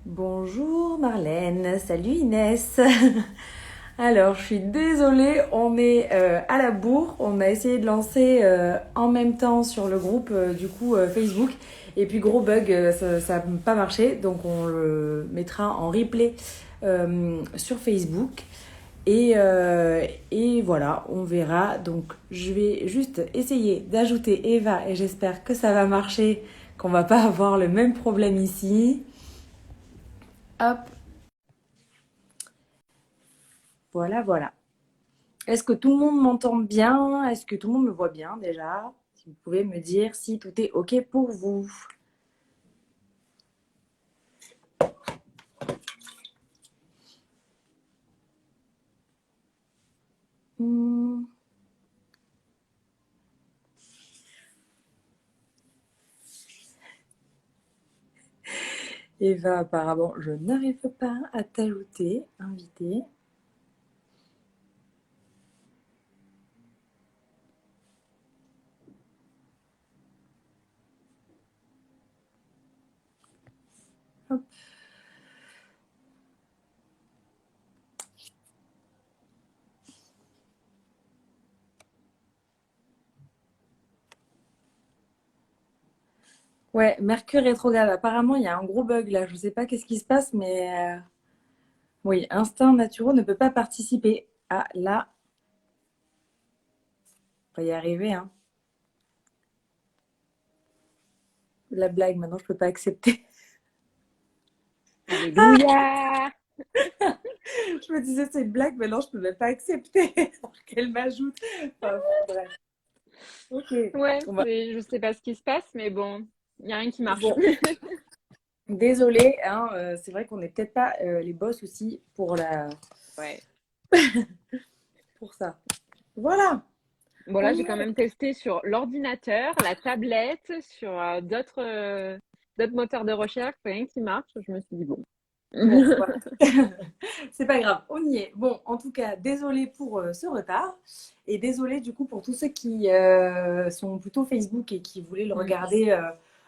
Bonjour Marlène, salut Inès. Alors, je suis désolée, on est à la bourre. On a essayé de lancer en même temps sur le groupe Facebook. Et puis gros bug, ça n'a pas marché. Donc on le mettra en replay sur Facebook. Et voilà, on verra. Donc je vais juste essayer d'ajouter Eva et j'espère que ça va marcher, qu'on va pas avoir le même problème ici. Hop, voilà, voilà. Est-ce que tout le monde m'entend bien? Est-ce que tout le monde me voit bien déjà? Si vous pouvez me dire si tout est OK pour vous. Hmm. Eva, apparemment, je n'arrive pas à t'ajouter, invité. Hop. Ouais, Mercure rétrograde. Apparemment, il y a un gros bug là. Je ne sais pas qu'est-ce qui se passe, mais oui, Instinct Naturel ne peut pas participer. Ah là, on va y arriver, hein. La blague, maintenant, je peux pas accepter. Alléluia! Je me disais, c'est une blague, maintenant, je peux même pas accepter. Alors qu'elle m'ajoute. Enfin, bref. Ok. Ouais, On va... je sais pas ce qui se passe, mais bon, il n'y a rien qui marche. Bon, désolée, hein, c'est vrai qu'on n'est peut-être pas les boss aussi Ouais. pour ça. Voilà, Bon, on là, y j'ai quand est. même testé sur l'ordinateur, la tablette, sur d'autres moteurs de recherche, rien qui marche. Je me suis dit, bon. Bon, c'est pas... c'est pas grave, on y est. Bon, en tout cas, désolée pour ce retard et désolée du coup pour tous ceux qui sont plutôt Facebook et qui voulaient le Mm. regarder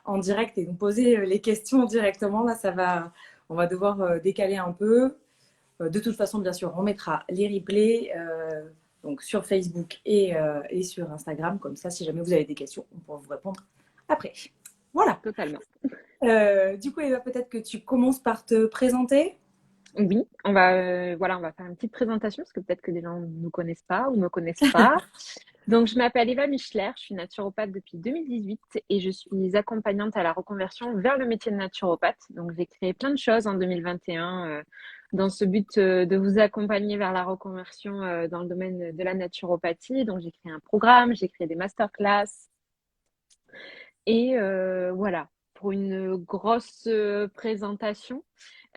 en direct et nous poser les questions directement. Là, on va devoir décaler un peu. De toute façon, bien sûr, on mettra les replays donc sur Facebook et sur Instagram. Comme ça, si jamais vous avez des questions, on pourra vous répondre après. Voilà. Totalement. Du coup, Eva, peut-être que tu commences par te présenter. Oui, voilà, on va faire une petite présentation parce que peut-être que des gens ne nous connaissent pas ou ne me connaissent pas. Donc, je m'appelle Eva Michler, je suis naturopathe depuis 2018 et je suis accompagnante à la reconversion vers le métier de naturopathe. Donc, j'ai créé plein de choses en 2021 dans ce but de vous accompagner vers la reconversion dans le domaine de la naturopathie. Donc, j'ai créé un programme, j'ai créé des masterclass et voilà, pour une grosse présentation.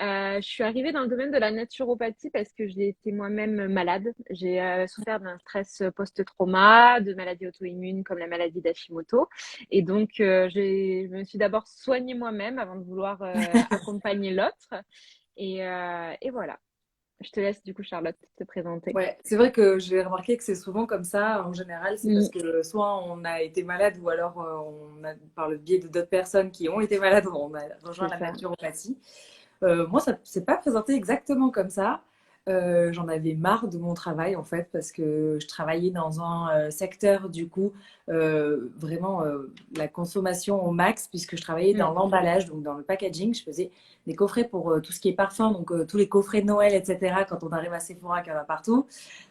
Je suis arrivée dans le domaine de la naturopathie parce que j'ai été moi-même malade. J'ai souffert d'un stress post-trauma, de maladies auto-immunes comme la maladie d'Hashimoto. Et donc, je me suis d'abord soignée moi-même avant de vouloir accompagner l'autre. Et voilà. Je te laisse du coup, Charlotte, te présenter. Ouais, c'est vrai que j'ai remarqué que c'est souvent comme ça. En général, c'est parce Mm, que soit on a été malade ou alors par le biais de d'autres personnes qui ont été malades, on a rejoint c'est la ça. naturopathie. Moi, ça ne s'est pas présenté exactement comme ça. J'en avais marre de mon travail en fait parce que je travaillais dans un secteur du coup vraiment la consommation au max puisque je travaillais Mm, dans l'emballage, donc dans le packaging. Je faisais des coffrets pour tout ce qui est parfum, donc tous les coffrets de Noël, etc. Quand on arrive à Sephora, qu'il y en a partout.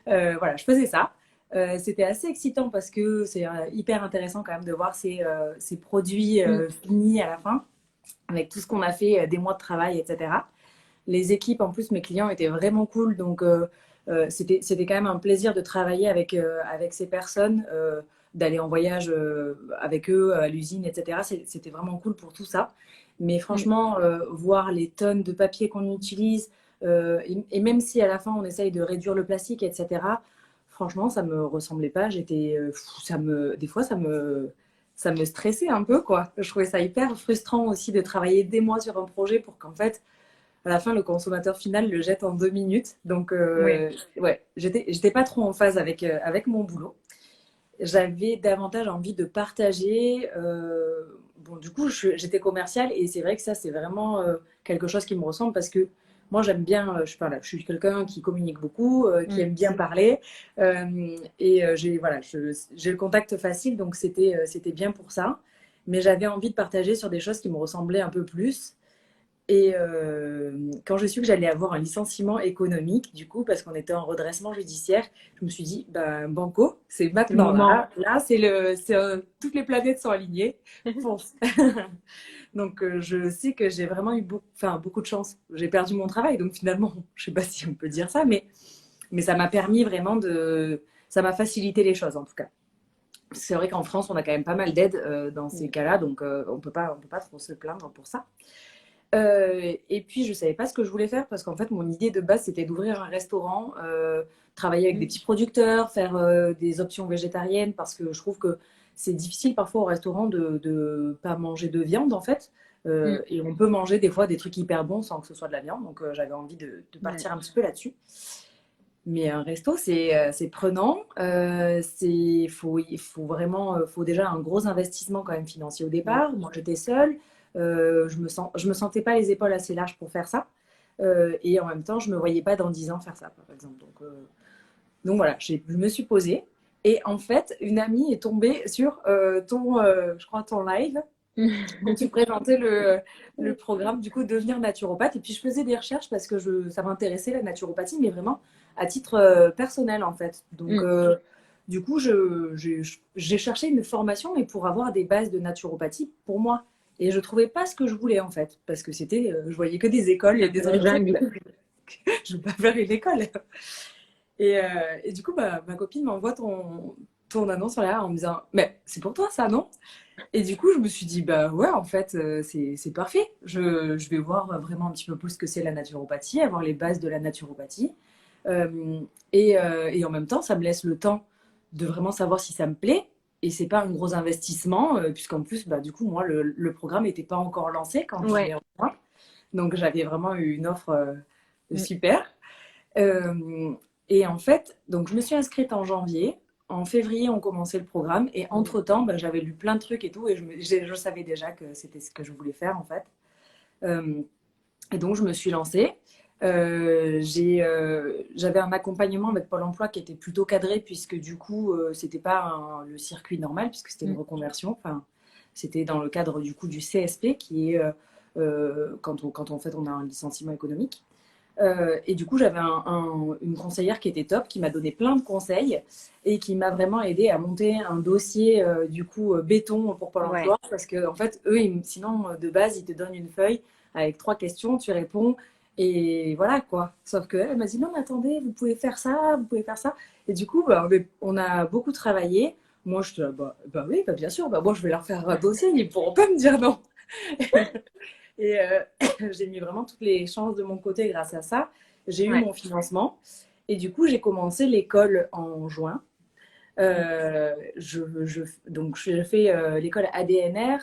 Voilà, je faisais ça. C'était assez excitant parce que c'est hyper intéressant quand même de voir ces produits mm, finis à la fin avec tout ce qu'on a fait, des mois de travail, etc. Les équipes, en plus, mes clients étaient vraiment cool, donc c'était quand même un plaisir de travailler avec ces personnes, d'aller en voyage avec eux à l'usine, etc. C'était vraiment cool pour tout ça. Mais mm. franchement, voir les tonnes de papier qu'on utilise, et même si à la fin on essaye de réduire le plastique, etc., franchement, ça me ressemblait pas. Des fois, ça me stressait un peu, quoi. Je trouvais ça hyper frustrant aussi de travailler des mois sur un projet pour qu'en fait, à la fin, le consommateur final le jette en 2 minutes. Donc, Oui. ouais, j'étais pas trop en phase avec mon boulot. J'avais davantage envie de partager. bon, du coup, j'étais commerciale et c'est vrai que ça, c'est vraiment quelque chose qui me ressemble parce que moi, j'aime bien, je suis quelqu'un qui communique beaucoup, qui Mm. aime bien parler j'ai voilà, j'ai le contact facile, donc c'était bien pour ça. Mais j'avais envie de partager sur des choses qui me ressemblaient un peu plus. Quand j'ai su que j'allais avoir un licenciement économique, du coup, parce qu'on était en redressement judiciaire, je me suis dit, ben, banco, c'est C'est le maintenant moment. là. Là, toutes les planètes sont alignées. Fonce. Donc, je sais que j'ai vraiment eu beaucoup de chance. J'ai perdu mon travail, donc finalement, je sais pas si on peut dire ça, mais ça m'a permis vraiment ça m'a facilité les choses en tout cas. C'est vrai qu'en France, on a quand même pas mal d'aides dans ces Mm. cas-là, donc on peut pas trop se plaindre pour ça. Et puis, je savais pas ce que je voulais faire parce qu'en fait, mon idée de base, c'était d'ouvrir un restaurant, travailler avec des petits producteurs, faire des options végétariennes parce que je trouve que c'est difficile parfois au restaurant de pas manger de viande en fait. Mm. Et on peut manger des fois des trucs hyper bons sans que ce soit de la viande. Donc, j'avais envie de Ouais. partir un petit peu là-dessus. Mais un resto, c'est prenant. Il faut vraiment, faut déjà un gros investissement quand même financier au Mm. départ. Moi, j'étais seule. Je me sentais pas les épaules assez larges pour faire ça. Et en même temps, je me voyais pas dans 10 ans faire ça, par exemple. Donc voilà, je me suis posée. Et en fait, une amie est tombée sur je crois, ton live où tu présentais le programme du coup devenir naturopathe et puis je faisais des recherches parce que ça m'intéressait la naturopathie mais vraiment à titre personnel en fait donc Mm. du coup j'ai cherché une formation mais pour avoir des bases de naturopathie pour moi et je trouvais pas ce que je voulais en fait parce que je voyais que des écoles et des La trucs jungle. je veux pas faire une école et du coup bah, ma copine m'envoie ton annonce là en me disant mais c'est pour toi ça non et du coup, je me suis dit, bah ouais, en fait, c'est parfait. Je vais voir vraiment un petit peu plus ce que c'est la naturopathie, avoir les bases de la naturopathie. Euh, et en même temps, ça me laisse le temps de vraiment savoir si ça me plaît. Et c'est pas un gros investissement, puisqu'en plus, bah, du coup, moi, le programme n'était pas encore lancé quand je Ouais. l'ai rejoint. Donc, j'avais vraiment eu une offre Mm. super. Euh, et en fait, donc je me suis inscrite en janvier. En février, on commençait le programme. Et entre-temps, bah, j'avais lu plein de trucs et tout. Et je savais déjà que c'était ce que je voulais faire, en fait. Euh, et donc, je me suis lancée. J'avais un accompagnement avec Pôle emploi qui était plutôt cadré, puisque du coup, c'était pas le circuit normal, puisque c'était une Mm. reconversion. Enfin, c'était dans le cadre du coup du CSP, qui est quand on fait, on a un licenciement économique. Et du coup, j'avais une conseillère qui était top, qui m'a donné plein de conseils et qui m'a vraiment aidé à monter un dossier du coup béton pour Pôle Ouais. emploi parce que en fait, eux, sinon de base, ils te donnent une feuille avec 3 questions, tu réponds et voilà quoi. Sauf que elle m'a dit non, mais attendez, vous pouvez faire ça, vous pouvez faire ça. Et du coup, bah, on a beaucoup travaillé. Moi, je dis bah oui, bah, bien sûr, bah, moi je vais leur faire un dossier, ils ne pourront pas me dire non. Et j'ai mis vraiment toutes les chances de mon côté grâce à ça. J'ai eu Ouais. mon financement. Et du coup, j'ai commencé l'école en juin. Mm. Donc, je fais l'école ADNR.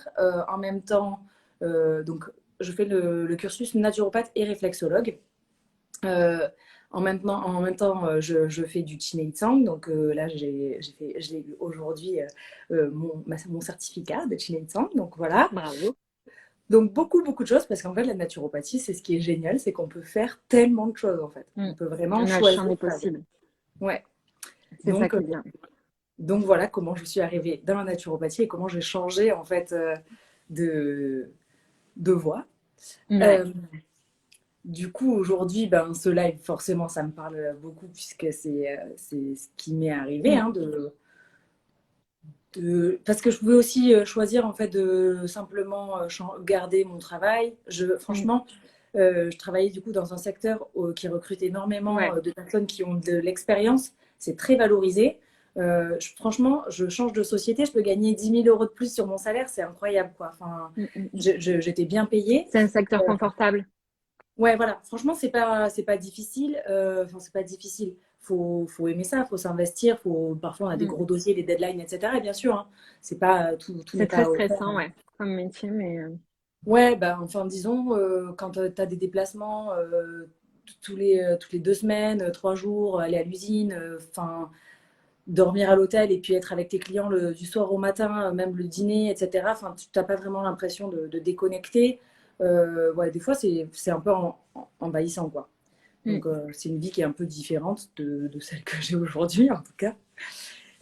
En même temps, donc, je fais le cursus naturopathe et réflexologue. Euh, en même temps je fais du Qigong. Donc là, j'ai eu aujourd'hui mon certificat de Qigong. Donc voilà. Bravo. Donc beaucoup, beaucoup de choses parce qu'en fait, la naturopathie, c'est ce qui est génial, c'est qu'on peut faire tellement de choses en fait. Mm. On peut vraiment On a le champ choisir des sa voie. possibles. Ouais. C'est ça Donc, qui est bien. donc voilà comment je suis arrivée dans la naturopathie et comment j'ai changé en fait de, de voie. Ouais. Euh, du coup, aujourd'hui, ben, ce live, forcément, ça me parle beaucoup puisque c'est ce qui m'est arrivé, Mm. hein, parce que je pouvais aussi choisir en fait de simplement garder mon travail. Mm. Franchement, je travaillais du coup dans un secteur qui recrute énormément Ouais. de personnes qui ont de l'expérience. C'est très valorisé. Franchement, je change de société, je peux gagner 10 000 € de plus sur mon salaire, c'est incroyable quoi. Enfin, Mm, mm, mm. j'étais bien payée. C'est un secteur Euh, confortable. Ouais, voilà. Franchement, c'est pas difficile. Enfin, c'est pas difficile. Faut aimer ça, faut s'investir. Parfois, on a des Mm. gros dossiers, des deadlines, etc. Et bien sûr, hein, c'est pas tout C'est n'est très pas offert. stressant, ouais, comme métier, mais Ouais, bah, enfin, disons, quand tu as des déplacements toutes les 2 semaines, 3 jours, aller à l'usine, enfin, dormir à l'hôtel et puis être avec tes clients du soir au matin, même le dîner, etc. Enfin, tu n'as pas vraiment l'impression de déconnecter. Ouais, des fois, c'est un peu envahissant, quoi. Mm. Donc, c'est une vie qui est un peu différente de celle que j'ai aujourd'hui, en tout cas.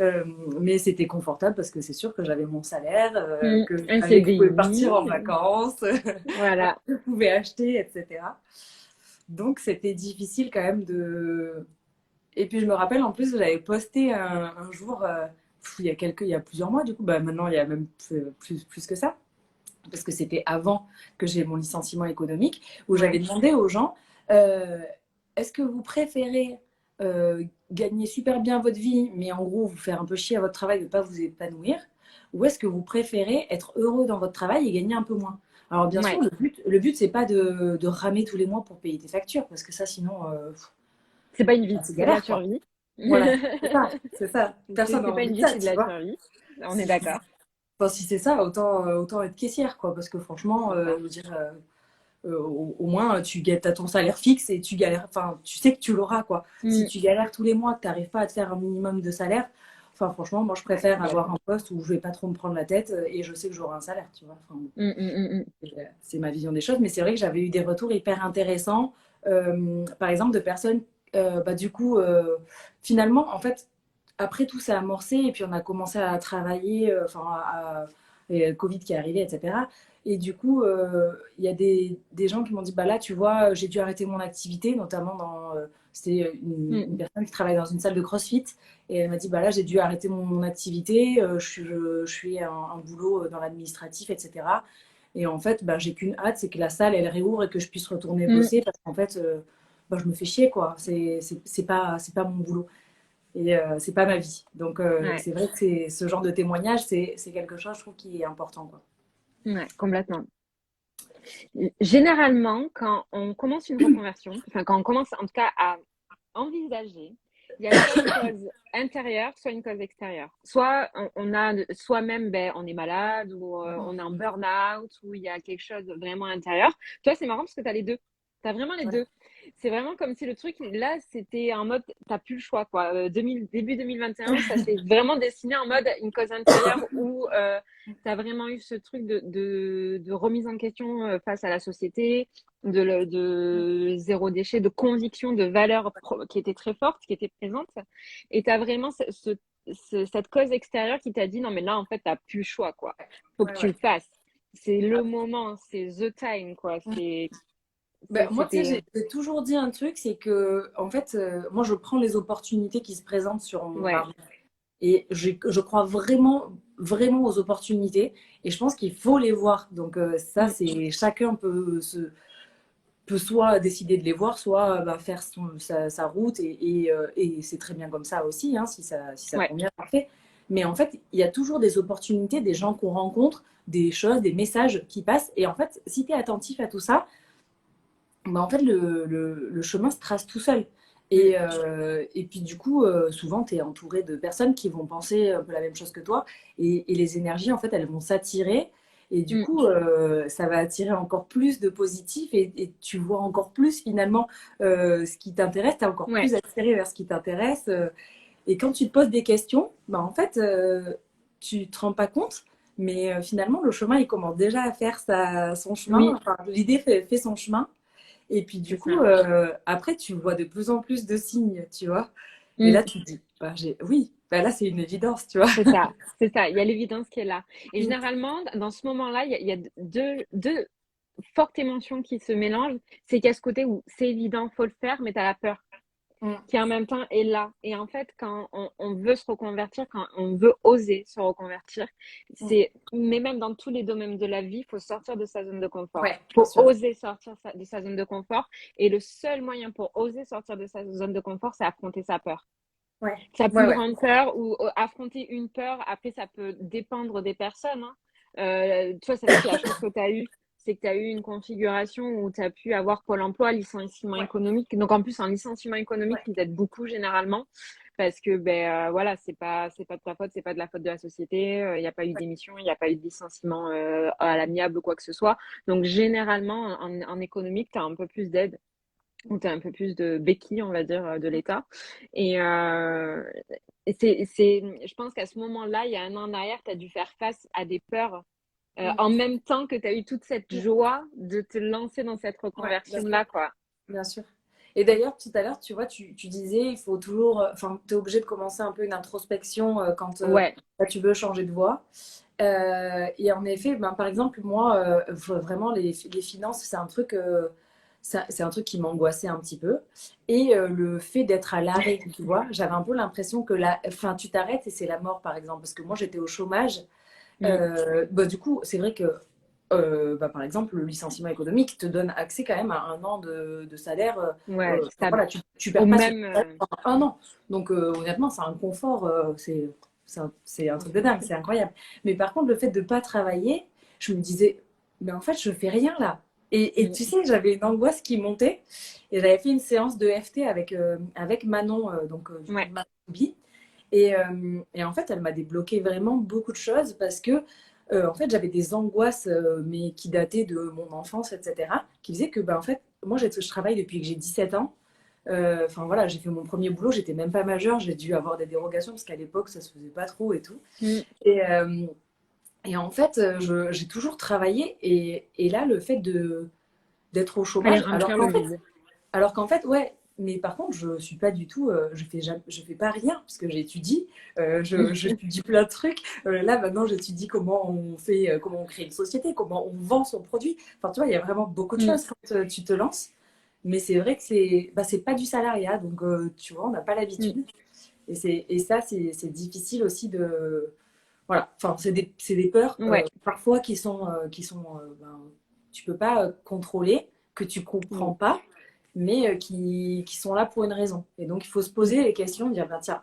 Euh, mais c'était confortable parce que c'est sûr que j'avais mon salaire, Un avec je pouvais partir CDI, en vacances, voilà. je pouvais acheter, etc. Donc, c'était difficile quand même de. Et puis, je me rappelle, en plus, j'avais posté un jour, il y a plusieurs mois, du coup, bah, maintenant, il y a même plus que ça, parce que c'était avant que j'ai mon licenciement économique, où j'avais Ouais. demandé aux gens, euh, est-ce que vous préférez gagner super bien votre vie, mais en gros, vous faire un peu chier à votre travail, de ne pas vous épanouir, ou est-ce que vous préférez être heureux dans votre travail et gagner un peu moins? Alors, bien sûr, Ouais. le but c'est pas de ramer tous les mois pour payer tes factures, parce que ça, sinon, C'est pas une vie, c'est c'est de la galère, quoi. survie. Voilà, c'est ça, c'est ça. Personne n'a C'est pas envie une de vie, ça, c'est de tu la vois. survie. On est Si, d'accord. enfin, si c'est ça, autant être caissière, quoi. Parce que franchement, C'est ça. je veux dire, au moins, as ton salaire fixe et tu galères. Enfin, tu sais que tu l'auras, quoi. Si Mm. tu galères tous les mois, que tu n'arrives pas à te faire un minimum de salaire, enfin, franchement, moi, je Ouais, préfère avoir un complètement. poste où je vais pas trop me prendre la tête et je sais que j'aurai un salaire, tu vois. Enfin, Mm. c'est ma vision des choses. Mais c'est vrai que j'avais eu des retours hyper intéressants, par exemple, de personnes, bah, du coup, finalement, en fait, après tout s'est amorcé et puis on a commencé à travailler, et le Covid qui est arrivé, etc. Et du coup, il y a des gens qui m'ont dit, bah là, tu vois, j'ai dû arrêter mon activité, notamment c'était Mm. une personne qui travaille dans une salle de CrossFit. Et elle m'a dit, bah là, j'ai dû arrêter mon activité, je suis un boulot dans l'administratif, etc. Et en fait, bah, j'ai qu'une hâte, c'est que la salle, elle réouvre et que je puisse retourner Mm. bosser parce qu'en fait, bah, je me fais chier, quoi. C'est pas mon boulot et c'est pas ma vie. Donc, Ouais, c'est vrai que ce genre de témoignage, c'est quelque chose, je trouve, qui est important, quoi. ouais, complètement. Généralement, quand on commence une reconversion, enfin quand on commence en tout cas à envisager, il y a soit une cause intérieure, soit une cause extérieure. Soit on a soi-même, ben, on est malade ou on est en burn-out ou il y a quelque chose de vraiment intérieur. Toi, c'est marrant parce que tu as les deux. Tu as vraiment les Ouais, deux. C'est vraiment comme si le truc, là, c'était en mode, t'as plus le choix, quoi. Début 2021, ça s'est vraiment dessiné en mode une cause intérieure où tu as vraiment eu ce truc de remise en question face à la société, de zéro déchet, de conviction, de valeur qui était très forte, qui était présente. Et tu as vraiment cette cause extérieure qui t'a dit non, mais là, en fait, tu n'as plus le choix, quoi. Faut que ouais, tu ouais. le fasses. C'est le moment, c'est the time, quoi. Ben, moi, tu sais, C'était. j'ai toujours dit un truc, c'est que, en fait, moi, je prends les opportunités qui se présentent sur ma Ouais. route. Et je crois vraiment, vraiment aux opportunités. Et je pense qu'il faut les voir. Donc, ça, Mm, c'est chacun peut soit décider de les voir, soit bah, faire sa route. Et c'est très bien comme ça aussi, hein, si ça ouais. convient, parfait. Mais en fait, il y a toujours des opportunités, des gens qu'on rencontre, des choses, des messages qui passent. Et en fait, si tu es attentif à tout ça, bah, en fait, le chemin se trace tout seul. Mm, Et puis, du coup, souvent, tu es entouré de personnes qui vont penser un peu la même chose que toi. Et les énergies, en fait, elles vont s'attirer. Et du mm. coup, ça va attirer encore plus de positif. Et tu vois encore plus, finalement, ce qui t'intéresse. Tu es encore Ouais. plus attiré vers ce qui t'intéresse. Et quand tu te poses des questions, bah, en fait, tu te rends pas compte. Mais finalement, le chemin, il commence déjà à faire son chemin. Oui, Enfin, l'idée fait son chemin. Et puis du c'est coup, ça. après, tu vois de plus en plus de signes, tu vois. Et Mm. là, tu te dis, bah, oui, bah, là, c'est une évidence, tu vois. C'est ça, c'est ça. Il y a l'évidence qui est là. Et généralement, dans ce moment-là, il y a deux fortes émotions qui se mélangent. C'est qu'il y a ce côté où c'est évident, faut le faire, mais tu as la peur Mm, qui en même temps est là. Et en fait, quand on veut se reconvertir, quand on veut oser se reconvertir, mm. mais même dans tous les domaines de la vie, il faut sortir de sa zone de confort. Ouais, Il bien faut sûr. oser sortir de sa zone de confort. Et le seul moyen pour oser sortir de sa zone de confort, c'est affronter sa peur. Ouais, Sa ouais, plus ouais. grande peur ou affronter une peur, après, ça peut dépendre des personnes. Hein. Toi, c'est vrai que la chance que tu as eue, c'est que tu as eu une configuration où tu as pu avoir Pôle emploi, licenciement Ouais, économique. Donc, en plus, un licenciement économique ouais. qui t'aide beaucoup généralement parce que, ben, voilà, c'est pas de ta faute, c'est pas de la faute de la société. Il n'y a pas eu d'émission, il n'y a pas eu de licenciement à l'amiable ou quoi que ce soit. Donc, généralement, en économique, tu as un peu plus d'aide où tu as un peu plus de béquilles, on va dire, de l'État. Et, je pense qu'à ce moment-là, il y a un an en arrière, tu as dû faire face à des peurs Mm. en même temps que tu as eu toute cette joie de te lancer dans cette Ouais, bien sûr. reconversion-là, quoi. Bien sûr. Et d'ailleurs, tout à l'heure, tu vois, tu disais, il faut toujours, enfin, tu es obligé de commencer un peu une introspection quand Ouais, bah, tu veux changer de voie. Et en effet, ben, par exemple, moi, vraiment, les finances, c'est un truc qui m'angoissait un petit peu. Et le fait d'être à l'arrêt, tu vois, j'avais un peu l'impression que enfin, tu t'arrêtes et c'est la mort, par exemple. Parce que moi, j'étais au chômage. mm, Bah, du coup, c'est vrai que, bah, par exemple, le licenciement économique te donne accès quand même à un an de salaire. ouais, Enfin, stable. voilà, tu Au perds pas ce même, salaire pendant un an. Donc, honnêtement, c'est un confort. C'est un truc de dingue, c'est incroyable. Mais par contre, le fait de ne pas travailler, je me disais, mais en fait, je fais rien là. Et tu mm, sais, j'avais une angoisse qui montait. Et j'avais fait une séance de FT avec Manon, du coup, ouais, Manon Bi. Et en fait, elle m'a débloqué vraiment beaucoup de choses parce que, en fait, j'avais des angoisses, mais qui dataient de mon enfance, etc., qui faisaient que, bah, en fait, moi, je travaille depuis que j'ai 17 ans. Enfin, voilà, j'ai fait mon premier boulot, j'étais même pas majeure, j'ai dû avoir des dérogations parce qu'à l'époque, ça se faisait pas trop et tout. mm. Et, euh, et en fait, j'ai toujours travaillé. Et là, le fait d'être au Aller chômage, alors remplir le qu'en fait, vide. ouais, mais par contre, je suis pas du tout, je fais pas rien parce que j'étudie, j'étudie plein de trucs. Là, maintenant, j'étudie comment on fait, comment on crée une société, comment on vend son produit. Enfin, tu vois, il y a vraiment beaucoup de Mm. choses quand tu te lances. Mais c'est vrai que c'est pas du salariat, donc tu vois, on n'a pas Mm. l'habitude. Et ça, c'est difficile aussi de, voilà. Enfin, c'est des peurs Ouais. parfois ben, tu peux pas contrôler, que tu comprends Mm. pas, mais qui sont là pour une raison. Et donc, il faut se Mm. poser les questions, dire, ben, tiens,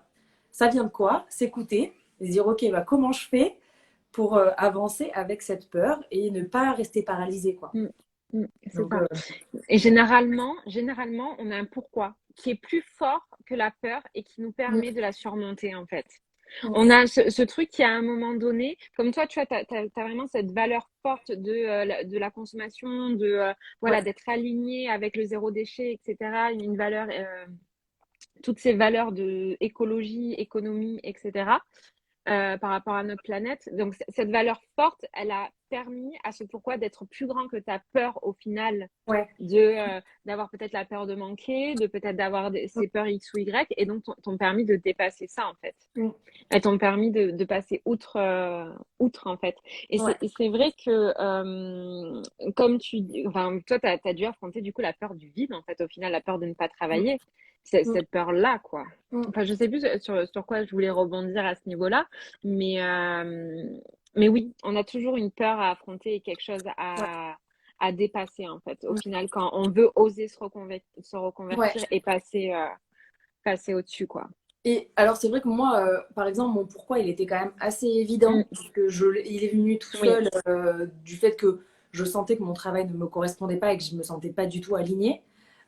ça vient de quoi? S'écouter et se dire, ok, bah, comment je fais pour avancer avec cette peur et ne pas rester paralysé, quoi. Mm. Mm. C'est Donc, ça. Et généralement, on a un pourquoi qui est plus fort que la peur et qui nous mm, permet de la surmonter, en fait. mm, On a ce truc qui, à un moment donné, comme toi, tu vois, t'as vraiment cette valeur forte de la consommation, ouais, voilà, d'être aligné avec le zéro déchet, etc. Une valeur, toutes ces valeurs de écologie, économie, etc. Par rapport à notre planète. Donc, cette valeur forte, elle a permis à ce pourquoi d'être plus grand que ta peur au final ouais, d'avoir peut-être la peur de manquer, de peut-être d'avoir mm, ces peurs X ou Y, et donc t'ont permis de dépasser ça en fait. mm, Elles t'ont permis de passer outre en fait. ouais, Et c'est vrai que comme tu dis, enfin toi t'as dû affronter du coup la peur du vide en fait au final, la peur de ne pas mm, travailler, mm, cette peur-là quoi. mm. Enfin je sais plus sur quoi je voulais rebondir à ce niveau-là, mais mais oui, on a toujours une peur à affronter et quelque chose Ouais, à dépasser en fait. Au mm, final, quand on veut oser se ouais. reconvertir et passer au-dessus quoi. Et alors, c'est vrai que moi, par exemple, mon pourquoi, il était quand même assez Mm, évident, parce que il est venu tout oui. seul du fait que je sentais que mon travail ne me correspondait pas et que je me sentais pas du tout alignée.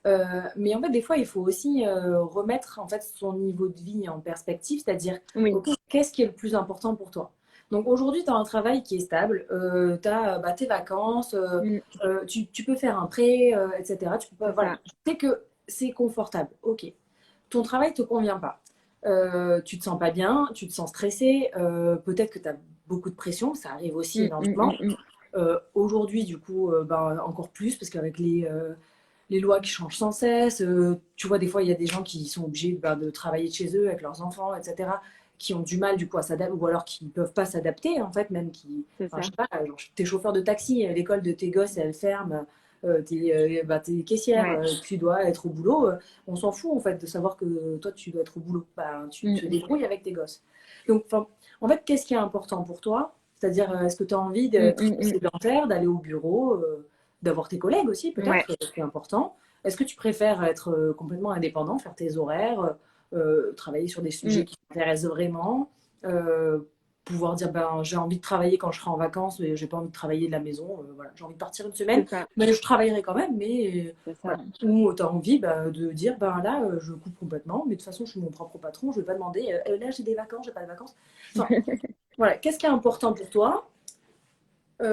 Mais en fait, des fois, il faut aussi remettre en fait son niveau de vie en perspective, c'est-à-dire, Oui, ok, qu'est-ce qui est le plus important pour toi? Donc aujourd'hui, tu as un travail qui est stable, tu as tes vacances, mm, tu peux faire un prêt, etc. c'est Voilà, ça. tu sais que c'est confortable, ok. Ton travail te convient pas. Tu te sens pas bien, tu te sens stressé, peut-être que tu as beaucoup de pression, ça arrive aussi Mm, mm, énormément. mm, mm. Aujourd'hui, du coup, ben, encore plus, parce qu'avec les lois qui changent sans cesse, tu vois, des fois, il y a des gens qui sont obligés ben, de travailler de chez eux avec leurs enfants, etc., qui ont du mal, du coup, à s'adapter, ou alors qui ne peuvent pas s'adapter, en fait, même qui, C'est enfin, je ça. sais pas, genre, t'es chauffeur de taxi, l'école de tes gosses, elle ferme, t'es caissière, Ouais. tu dois être au boulot, on s'en fout, en fait, de savoir que toi, tu dois être au boulot. Ben, tu Mm, te mm, débrouilles avec tes gosses. Donc, en fait, qu'est-ce qui est important pour toi? C'est-à-dire, est-ce que tu as envie mm, d'être mm, sédentaire, d'aller au bureau, d'avoir tes collègues aussi, mm. Ouais. peut-être, c'est important. Est-ce que tu préfères être complètement indépendant, faire tes horaires, travailler sur des Mm, sujets qui t'intéressent vraiment, euh, pouvoir dire ben, j'ai envie de travailler quand je serai en vacances, mais j'ai pas envie de travailler de la maison, voilà, j'ai envie de partir une semaine, c'est ça. mais je travaillerai quand même, mais C'est ça. voilà. Ou tu as envie de dire ben là, je coupe complètement, mais de toute façon, je suis mon propre patron, je vais pas demander là j'ai des vacances, j'ai pas de vacances. Enfin, voilà, qu'est-ce qui est important pour toi?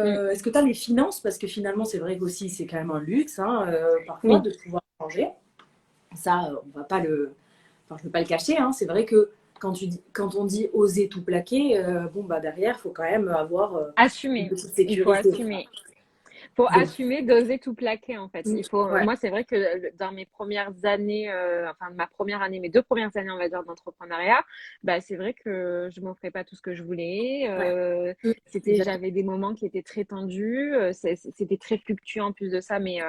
Mm, Est-ce que tu as les finances? Parce que finalement, c'est vrai qu'aussi, c'est quand même un luxe, hein, parfois, oui. de pouvoir changer. Ça, on va pas le, enfin, je ne peux pas le cacher. Hein. C'est vrai que quand on dit oser tout plaquer, bon, bah derrière, il faut quand même avoir une Assumer. petite Il faut sécurité. assumer. Faut Donc, assumer d'oser tout plaquer en fait. Il faut, ouais, moi c'est vrai que dans mes premières années, enfin ma première année, mes 2 premières années on va dire d'entrepreneuriat, bah c'est vrai que je m'offrais pas tout ce que je voulais. ouais. Exactement. J'avais des moments qui étaient très tendus, c'était très fluctuant en plus de ça mes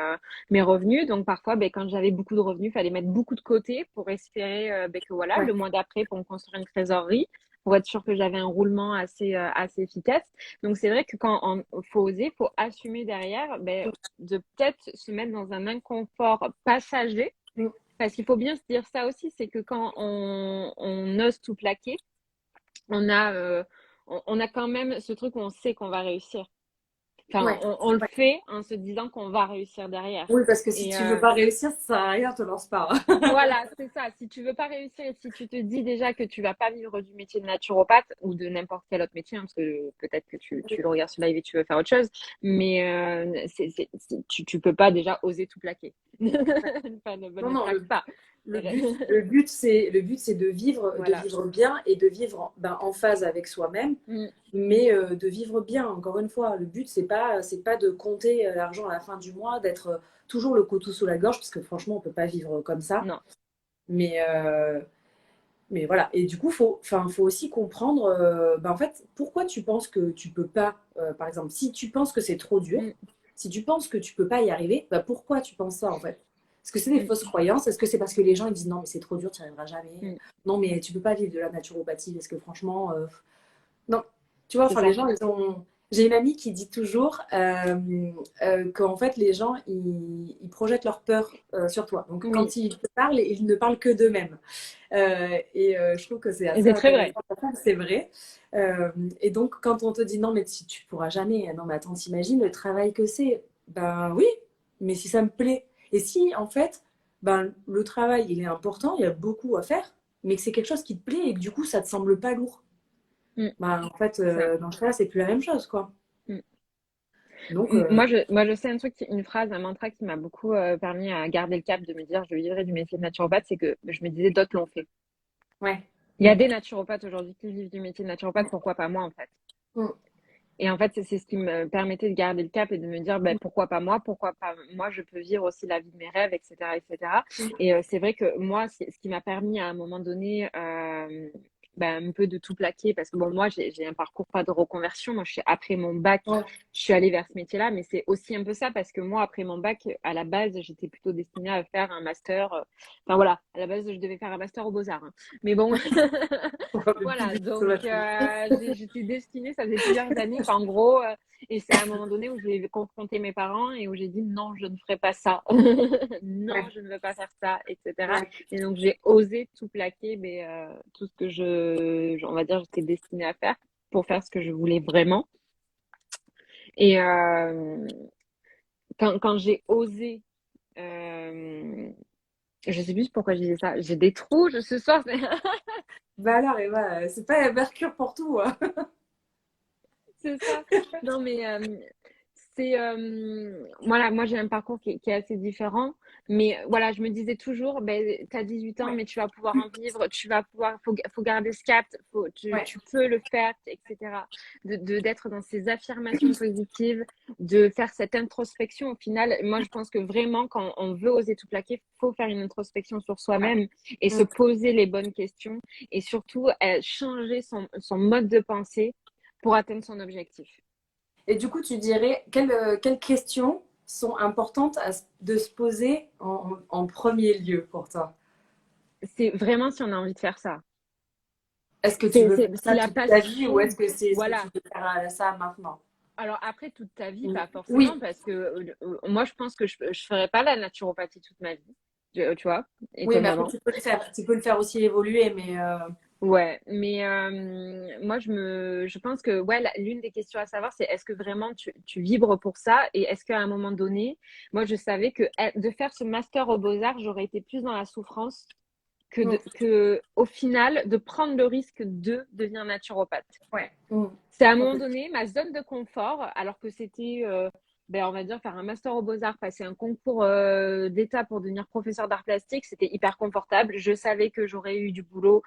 revenus. Donc parfois, ben, quand j'avais beaucoup de revenus, il fallait mettre beaucoup de côté pour espérer ben, que voilà Ouais, le mois d'après pour me construire une trésorerie, pour être sûr que j'avais un roulement assez efficace. Donc c'est vrai que quand on faut oser, faut assumer derrière, ben, de peut-être se mettre dans un inconfort passager, mm, parce qu'il faut bien se dire ça aussi, c'est que quand on ose tout plaquer, on a on a quand même ce truc où on sait qu'on va réussir. Enfin, ouais. on le fait en se disant qu'on va réussir derrière. Oui, parce que si Et tu veux pas réussir, ça sert à rien, te lance pas. voilà, c'est ça. Si tu veux pas réussir et si tu te dis déjà que tu vas pas vivre du métier de naturopathe ou de n'importe quel autre métier, hein, parce que peut-être que tu le regardes sur live et tu veux faire autre chose, mais tu peux pas déjà oser tout plaquer. Enfin, Non, ne non, plaque pas. le but, c'est de Voilà. vivre bien et de vivre ben, en phase avec soi-même, Mm, mais de vivre bien. Encore une fois, le but, c'est pas de compter l'argent à la fin du mois, d'être toujours le couteau sous la gorge, parce que franchement, on peut pas vivre comme ça. non. Mais, euh, mais voilà. Et du coup, faut aussi comprendre, ben, en fait, pourquoi tu penses que tu peux pas, par exemple, si tu penses que c'est trop dur, Mm, si tu penses que tu peux pas y arriver, ben, pourquoi tu penses ça en fait? Est-ce que c'est des mm, fausses croyances? Est-ce que c'est parce que les gens ils disent non, mais c'est trop dur, tu n'y arriveras jamais? mm. Non, mais tu peux pas vivre de la naturopathie parce que franchement, non, tu vois, C'est enfin, les ça. gens, ils ont. J'ai une amie qui dit toujours qu'en fait, les gens, ils projettent leur peur sur toi. Donc, Oui. quand ils te parlent, ils ne parlent que d'eux-mêmes. Je trouve que c'est Et assez c'est très vrai. intéressant. C'est vrai. Et donc, quand on te dit non, mais tu pourras jamais, non, mais attends, t'imagines le travail que c'est? Ben oui, mais si ça me plaît. Et si, en fait, ben, le travail, il est important, il y a beaucoup à faire, mais que c'est quelque chose qui te plaît et que du coup, ça te semble pas lourd. Mm, Bah, en fait, c'est ça. dans ce cas-là, c'est plus la même chose, quoi. Mm. Donc, Moi, je sais un truc, une phrase, un mantra qui m'a beaucoup permis à garder le cap, de me dire je vivrai du métier de naturopathe, c'est que je me disais d'autres l'ont fait. ouais. Il y a Mm. des naturopathes aujourd'hui qui vivent du métier de naturopathe, pourquoi pas moi en fait? Mm. Et en fait, c'est ce qui me permettait de garder le cap et de me dire ben, pourquoi pas moi, je peux vivre aussi la vie de mes rêves, etc. etc. Mm. Et c'est vrai que moi, ce qui m'a permis à un moment donné ben, un peu de tout plaquer, parce que bon, moi, j'ai un parcours pas de reconversion. Moi, après mon bac, Ouais. je suis allée vers ce métier-là, mais c'est aussi un peu ça, parce que moi, après mon bac, à la base, j'étais plutôt destinée à faire un master. Enfin voilà, à la base, je devais faire un master aux Beaux-Arts, hein. Mais bon, Le voilà, public, ça donc va être- j'étais destinée, ça faisait plusieurs années qu'en gros, et c'est à un moment donné où j'ai confronté mes parents et où j'ai dit non, je ne ferai pas ça, non, Ouais. je ne veux pas faire ça, etc. Ouais. Et donc j'ai osé tout plaquer, mais tout ce que on va dire, j'étais destinée à faire pour faire ce que je voulais vraiment. Et quand j'ai osé, euh, je sais plus pourquoi je disais ça, j'ai des trous ce soir. Bah alors, Eva, c'est pas Mercure pour tout, hein. C'est ça. Non, mais voilà, moi j'ai un parcours qui est assez différent, mais voilà, je me disais toujours, ben, tu as 18 ans, Ouais. mais tu vas pouvoir en vivre, faut garder ce cap, Ouais. tu peux le faire, etc. D'être dans ces affirmations positives, de faire cette introspection. Au final, moi je pense que vraiment, quand on veut oser tout plaquer, faut faire une introspection sur Ouais. soi-même et se Mm. poser les bonnes questions et surtout changer son mode de pensée pour atteindre son objectif. Et du coup, tu dirais, quelles questions sont importantes de se poser en premier lieu pour toi? C'est vraiment si on a envie de faire ça. Est-ce que tu veux faire Si ça la toute ta vie ou passion, est-ce que tu voilà. veux faire ça maintenant? Alors après, toute ta vie, Mm. pas forcément, Oui, parce que moi, je pense que je ne ferais pas la naturopathie toute ma vie, tu vois, oui, mais après, étonnamment. tu peux le faire. Tu peux le faire aussi évoluer, mais Ouais, mais moi, je pense que ouais, l'une des questions à savoir, c'est est-ce que vraiment tu vibres pour ça et est-ce qu'à un moment donné, moi, je savais que de faire ce master aux Beaux-Arts, j'aurais été plus dans la souffrance mm. que au final, de prendre le risque de devenir naturopathe. Ouais. Mm. C'est à un moment donné ma zone de confort, alors que c'était, ben, on va dire, faire un master aux Beaux-Arts, passer un concours d'État pour devenir professeur d'art plastique, c'était hyper confortable. Je savais que j'aurais eu du boulot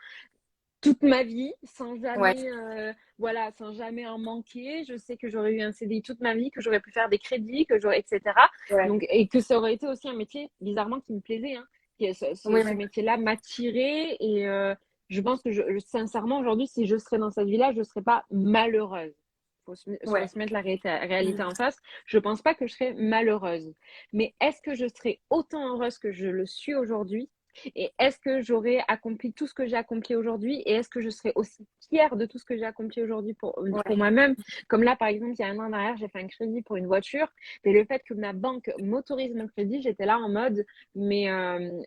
toute ma vie sans Ouais, jamais, voilà, sans jamais en manquer. Je sais que j'aurais eu un CDI toute ma vie, que j'aurais pu faire des crédits, que j'aurais, etc. ouais. Donc, et que ça aurait été aussi un métier, bizarrement, qui me plaisait, hein. Oui, Ce oui. métier-là m'attirait et je pense que sincèrement, aujourd'hui, si je serais dans cette vie-là, je ne serais pas malheureuse. Faut Ouais. se mettre la réalité Mm. en face. Je ne pense pas que je serais malheureuse. Mais est-ce que je serais autant heureuse que je le suis aujourd'hui? Et est-ce que j'aurais accompli tout ce que j'ai accompli aujourd'hui? Et est-ce que je serais aussi fière de tout ce que j'ai accompli aujourd'hui pour Ouais. moi-même? Comme là, par exemple, il y a un an derrière, j'ai fait un crédit pour une voiture. Et le fait que ma banque m'autorise mon crédit, j'étais là en mode, mais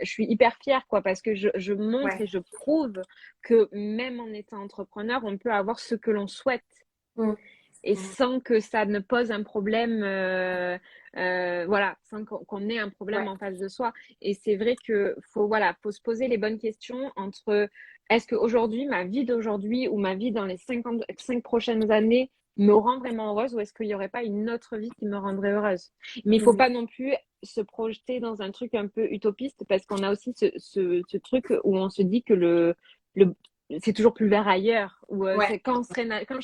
je suis hyper fière, quoi, parce que je montre Ouais. et je prouve que même en étant entrepreneur, on peut avoir ce que l'on souhaite Mm. et Mm. sans que ça ne pose un problème, voilà, sans qu'on ait un problème Ouais. en face de soi. Et c'est vrai que voilà, faut se poser les bonnes questions entre est-ce qu'aujourd'hui, ma vie d'aujourd'hui ou ma vie dans les 5 prochaines années me rend vraiment heureuse ou est-ce qu'il n'y aurait pas une autre vie qui me rendrait heureuse? Mais il faut Mhm. pas non plus se projeter dans un truc un peu utopiste parce qu'on a aussi ce truc où on se dit que le c'est toujours plus vert ailleurs. Ou Ouais. c'est quand je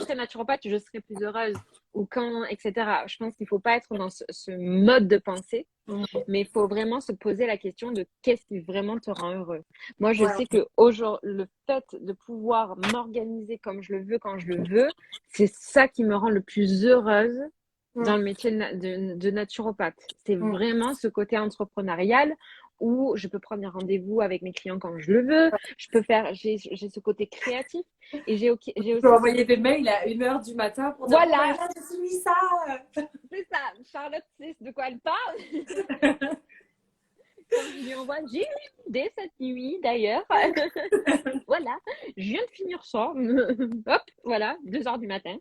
serai naturopathe, je serai plus heureuse. Ou quand, etc. Je pense qu'il ne faut pas être dans ce mode de pensée, Mm. mais il faut vraiment se poser la question de qu'est-ce qui vraiment te rend heureux. Moi, je Ouais. sais que aujourd'hui, le fait de pouvoir m'organiser comme je le veux, quand je le veux, c'est ça qui me rend le plus heureuse dans Mm. le métier de naturopathe. C'est Mm. vraiment ce côté entrepreneurial où je peux prendre des rendez-vous avec mes clients quand je le veux. Je peux faire, j'ai ce côté créatif et j'ai Tu peux aussi ce envoyer des côté, mails à 1 heure du matin pour dire oh là voilà, là, j'ai fini ça. c'est ça. Charlotte sait de quoi elle parle. Quand je lui envoie, j'ai eu une idée cette nuit d'ailleurs. Voilà, je viens de finir ça. Hop, voilà, 2 heures du matin.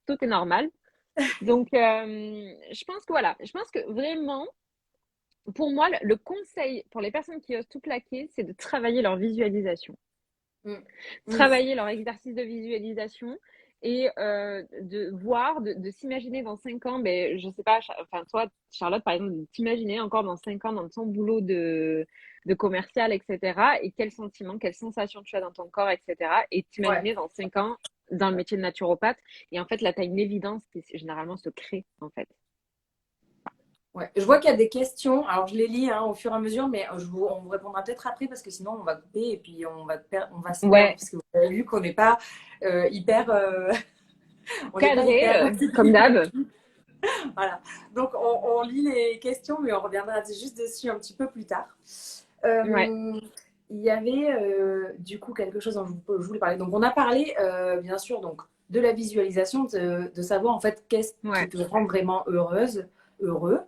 Tout est normal. Donc, je pense que voilà, je pense que vraiment, pour moi, le conseil pour les personnes qui osent tout plaquer, c'est de travailler leur visualisation. Mm. Mm. Travailler leur exercice de visualisation et de voir, de s'imaginer dans 5 ans, ben, je sais pas, enfin toi, Charlotte, par exemple, de t'imaginer encore dans 5 ans dans ton boulot de commercial, etc. Et quels sentiments, quelles sensations tu as dans ton corps, etc. Et Ouais. t'imaginer dans 5 ans dans le métier de naturopathe. Et en fait, là, tu as une évidence qui généralement se crée, en fait. Ouais. Je vois qu'il y a des questions. Alors, je les lis hein, au fur et à mesure, mais on vous répondra peut-être après parce que sinon, on va couper et puis on va se perdre Ouais, parce que vous avez vu qu'on n'est pas hyper. On n'est pas cadré, hyper. comme d'hab. Voilà. Donc, on lit les questions, mais on reviendra juste dessus un petit peu plus tard. Ouais, Il y avait du coup quelque chose dont je voulais parler. Donc, on a parlé, bien sûr, donc, de la visualisation, de savoir en fait qu'est-ce qui ouais. te rend vraiment heureuse, heureux.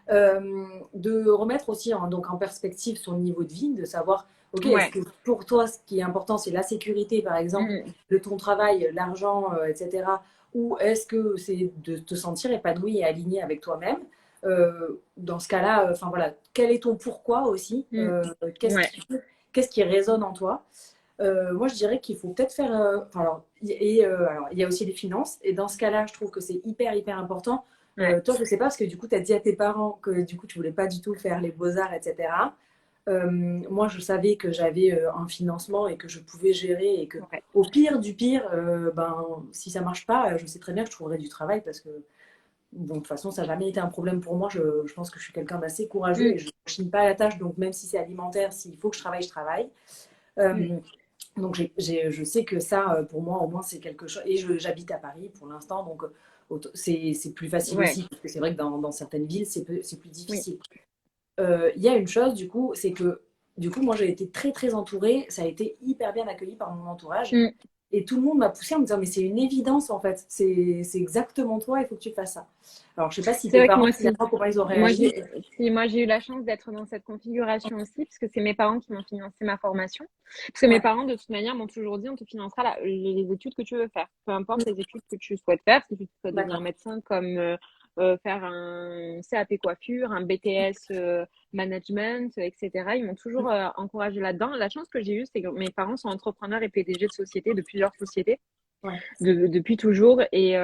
De remettre aussi donc, en perspective son niveau de vie, de savoir, ok, est-ce Ouais. que pour toi, ce qui est important, c'est la sécurité, par exemple, Mm. de ton travail, l'argent, etc. Ou est-ce que c'est de te sentir épanoui et aligné avec toi-même dans ce cas-là, enfin voilà, quel est ton pourquoi aussi Mm. qu'est-ce Ouais. qui, qu'est-ce qui résonne en toi moi, je dirais qu'il faut peut-être faire. Alors, alors, il y a aussi les finances. Et dans ce cas-là, je trouve que c'est hyper, hyper important. Ouais. Toi, je sais pas, parce que du coup, tu as dit à tes parents que du coup, tu voulais pas du tout faire les beaux-arts, etc. Moi, je savais que j'avais un financement et que je pouvais gérer et que, Ouais. au pire du pire, ben, si ça marche pas, je sais très bien que je trouverai du travail parce que, bon, de toute façon, ça n'a jamais été un problème pour moi. Je pense que je suis quelqu'un d'assez courageux Mm. et je ne chine pas à la tâche. Donc, même si c'est alimentaire, s'il faut que je travaille, je travaille. Mm. Euh, donc je sais que ça, pour moi, au moins, c'est quelque chose. Et j'habite à Paris pour l'instant, donc c'est plus facile Ouais. aussi, parce que c'est vrai que dans certaines villes, c'est plus Oui. difficile. Il y a une chose, du coup, c'est que, du coup, moi, j'ai été très, très entourée. Ça a été hyper bien accueilli par mon entourage. Mm. Et tout le monde m'a poussé en me disant, mais c'est une évidence, en fait. C'est exactement toi, il faut que tu fasses ça. Alors, je sais pas si C'est tes vrai que parents, moi aussi. finalement, comment ils ont Moi, réagi. moi, j'ai eu la chance d'être dans cette configuration aussi, parce que c'est mes parents qui m'ont financé ma formation. Parce que mes Ouais. parents, de toute manière, m'ont toujours dit, on te financera les études que tu veux faire. Peu importe les études que tu souhaites faire, si tu souhaites devenir D'accord. médecin, comme faire un CAP coiffure, un BTS management, etc. Ils m'ont toujours encouragé là-dedans. La chance que j'ai eue, c'est que mes parents sont entrepreneurs et PDG de sociétés, de plusieurs sociétés. Ouais. Depuis toujours. Et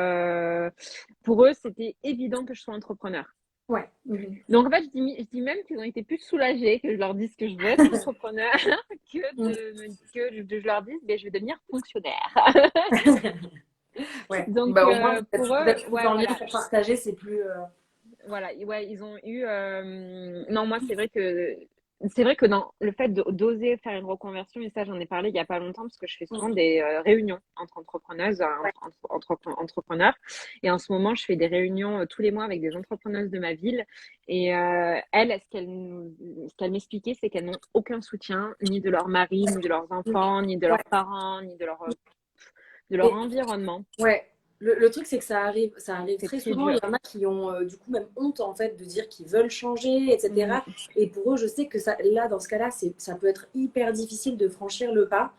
pour eux, c'était évident que je sois entrepreneur. Ouais. Mhm. Donc, en fait, je dis même qu'ils ont été plus soulagés que je leur dise que je veux être entrepreneur Mhm. que je leur dise, ben, je vais devenir fonctionnaire. Ouais. Donc, Bah, au moins, pour vous eux, êtes plus ouais, en lien voilà. pour partager, c'est plus. Voilà, ouais, ils ont eu. Non, moi, c'est vrai que dans le fait d'oser faire une reconversion, et ça, j'en ai parlé il y a pas longtemps, parce que je fais souvent Mhm. des réunions entre entrepreneuses, Ouais. entrepreneurs. Et en ce moment, je fais des réunions tous les mois avec des entrepreneuses de ma ville. Et elles, ce qu'elles m'expliquaient, c'est qu'elles n'ont aucun soutien, ni de leur mari, ni de leurs enfants, ni de Ouais. leurs parents, ni de leur environnement. Ouais, le truc c'est que ça arrive C'est très très souvent. Il dur. y en a qui ont du coup même honte en fait de dire qu'ils veulent changer, Mm. etc. Et pour eux, je sais que ça, là, dans ce cas-là, ça peut être hyper difficile de franchir le pas.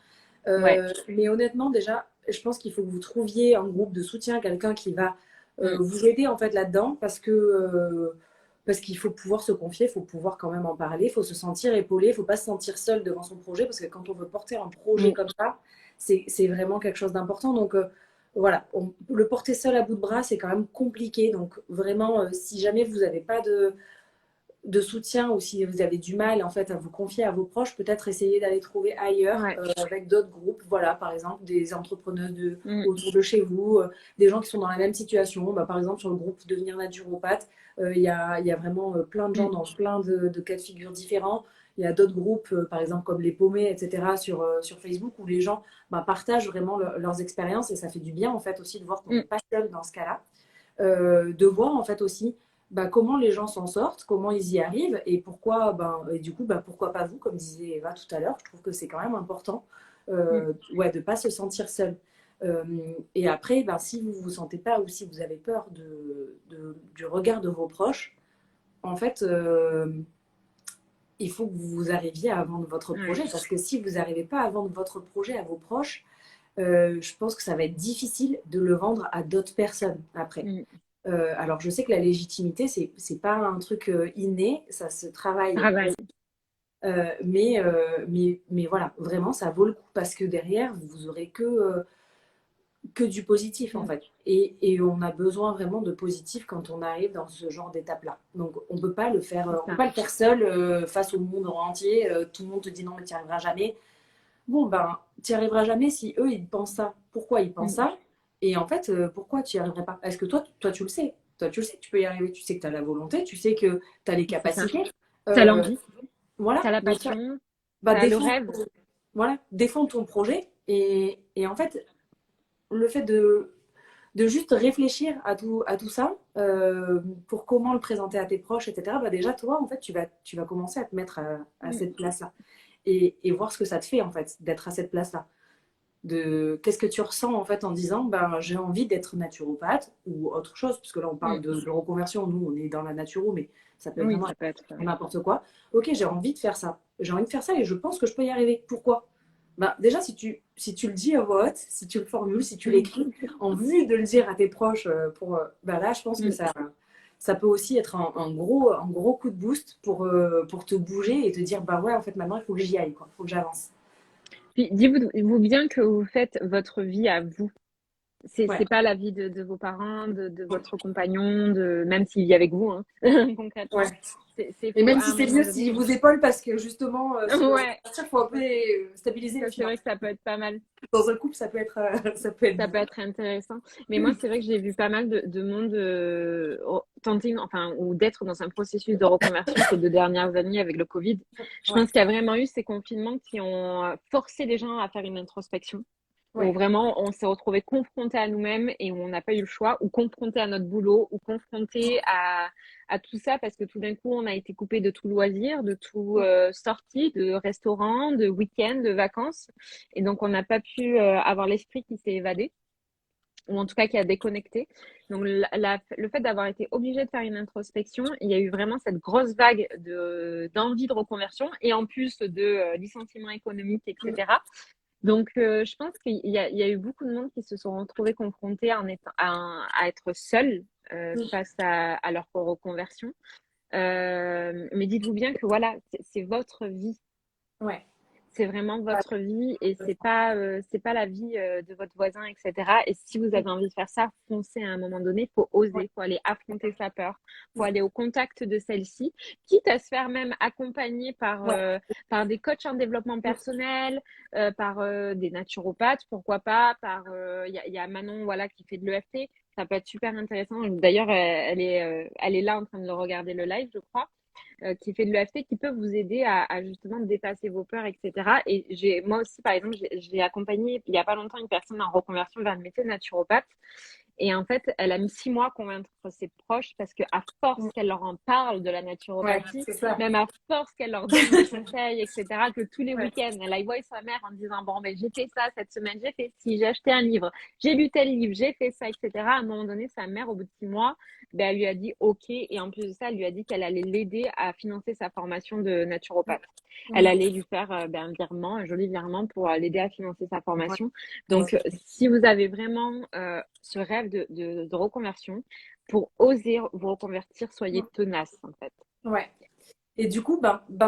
Ouais. Mais honnêtement, déjà, je pense qu'il faut que vous trouviez un groupe de soutien, quelqu'un qui va Mm. vous aider en fait là-dedans, parce qu'il faut pouvoir se confier, il faut pouvoir quand même en parler, il faut se sentir épaulé, il ne faut pas se sentir seul devant son projet, parce que quand on veut porter un projet Mm. comme ça, c'est vraiment quelque chose d'important. Donc voilà, le porter seul à bout de bras, c'est quand même compliqué. Donc vraiment, si jamais vous n'avez pas de soutien ou si vous avez du mal en fait à vous confier à vos proches, peut-être essayer d'aller trouver ailleurs Ouais. avec d'autres groupes. Voilà, par exemple des entrepreneurs Mm. autour de chez vous, des gens qui sont dans la même situation. Bah, par exemple, sur le groupe Devenir naturopathe, il y a vraiment plein de gens Mm. dans plein de cas de figure différents. Il y a d'autres groupes, par exemple comme les paumés, etc., sur Facebook, où les gens bah, partagent vraiment leurs expériences et ça fait du bien en fait aussi de voir qu'on n'est Mm. pas seul dans ce cas-là. De voir en fait aussi bah, comment les gens s'en sortent, comment ils y arrivent et pourquoi, ben, et du coup, bah, pourquoi pas vous, comme disait Eva tout à l'heure. Je trouve que c'est quand même important Mm. ouais, de ne pas se sentir seul. Euh, et après, ben, si vous ne vous sentez pas ou si vous avez peur du regard de vos proches, en fait, il faut que vous arriviez à vendre votre Ouais. projet. Parce que si vous n'arrivez pas à vendre votre projet à vos proches, je pense que ça va être difficile de le vendre à d'autres personnes après. Mm. Alors, je sais que la légitimité, c'est pas un truc inné, ça se travaille. Travail. Mais voilà, vraiment, ça vaut le coup parce que derrière, vous aurez que du positif en Mm. fait. Et on a besoin vraiment de positif quand on arrive dans ce genre d'étape-là. Donc, on peut pas le faire, C'est on peut ça. pas le faire seul face au monde entier. Tout le monde te dit non, mais tu n'y arriveras jamais. Bon, ben, tu n'y arriveras jamais si eux, ils pensent ça. Pourquoi ils pensent Mm. ça? Et en fait, pourquoi tu n'y arriverais pas? Est-ce que toi, tu le sais? Toi, tu le sais que tu peux y arriver. Tu sais que tu as la volonté, tu sais que tu as les C'est ça. capacités. T'as Euh, l'envie, voilà. t'as la Donc, passion, bah, t'as le rêve. défends ton projet. Et en fait, le fait de juste réfléchir à tout ça, pour comment le présenter à tes proches, etc., bah, déjà, toi, en fait, tu vas commencer à te mettre à Mm. cette place-là. Et voir ce que ça te fait, en fait, d'être à cette place-là. Qu'est-ce que tu ressens en fait en disant ben, j'ai envie d'être naturopathe ou autre chose, puisque là on parle Mm. de reconversion, nous on est dans la naturo, mais ça peut être Oui, vraiment ça peut être. n'importe quoi. Ok, j'ai envie de faire ça. J'ai envie de faire ça et je pense que je peux y arriver. Pourquoi? Ben, déjà, si tu le dis à voix haute, si tu le formules, si tu Mm. l'écris, en vue de le dire à tes proches, ben là, je pense que Mm. ça peut aussi être un gros coup de boost pour te bouger et te dire, bah ouais, en fait, maintenant, il faut que j'y aille, quoi. Il faut que j'avance. Puis dites-vous bien que vous faites votre vie à vous. Ouais. C'est pas la vie de vos parents, de votre compagnon, même s'il vit avec vous, hein, Ouais. concrètement. C'est Et faux, même à si un c'est moment mieux s'ils donné. vous épaulent parce que justement, si vous Ouais, partir, il faut un peu stabiliser ça les c'est vrai finances. que ça peut être pas mal. Dans un couple, ça peut être, ça peut être Ça bien. peut être intéressant. Mais moi, c'est vrai que j'ai vu pas mal de monde tenter, enfin, ou d'être dans un processus de reconversion ces 2 dernières années avec le Covid. Je Ouais, pense qu'il y a vraiment eu ces confinements qui ont forcé les gens à faire une introspection, où ouais, vraiment on s'est retrouvé confronté à nous-mêmes et où on n'a pas eu le choix, ou confronté à notre boulot, ou confronté à tout ça parce que tout d'un coup on a été coupé de tout loisir, de tout sortie, de restaurant, de week-end, de vacances. Et donc on n'a pas pu avoir l'esprit qui s'est évadé ou en tout cas qui a déconnecté. Donc le fait d'avoir été obligé de faire une introspection, il y a eu vraiment cette grosse vague d'envie de reconversion et en plus de licenciements économiques, etc. Donc je pense il y a eu beaucoup de monde qui se sont retrouvés confrontés à être seuls face à leur reconversion. Mais dites-vous bien que voilà, c'est votre vie. ouais. C'est vraiment Ouais, votre vie et c'est pas la vie de votre voisin, etc. Et si vous avez envie de faire ça, foncez à un moment donné. Faut ouais, oser, faut aller affronter sa peur, faut aller au contact de celle-ci, quitte à se faire même accompagner ouais, par des coachs en développement personnel, par des naturopathes, pourquoi pas, par il y a Manon voilà qui fait de l'EFT. Ça peut être super intéressant. D'ailleurs, elle est là en train de le regarder le live, je crois qui fait de l'EFT, qui peut vous aider à justement dépasser vos peurs, etc. Et moi aussi, par exemple, j'ai accompagné il n'y a pas longtemps une personne en reconversion vers le métier de naturopathe. Et en fait, elle a mis 6 mois à convaincre ses proches parce qu'à force qu'elle leur en parle de la ouais, naturopathie, c'est ça. même à force qu'elle leur donne des conseils, etc., que tous les Ouais, week-ends, elle aille voir sa mère en disant, bon, ben, j'ai fait ça cette semaine, j'ai fait ci, j'ai acheté un livre, j'ai lu tel livre, j'ai fait ça, etc. À un moment donné, sa mère, au bout de 6 mois, ben, elle lui a dit OK. Et en plus de ça, elle lui a dit qu'elle allait l'aider à financer sa formation de naturopathe. Elle mhm, allait lui faire ben, un virement, un joli virement pour l'aider à financer sa ouais, formation. ouais, Donc, si vous avez vraiment ce rêve de reconversion, pour oser vous reconvertir, soyez tenace en fait. ouais. Et du coup,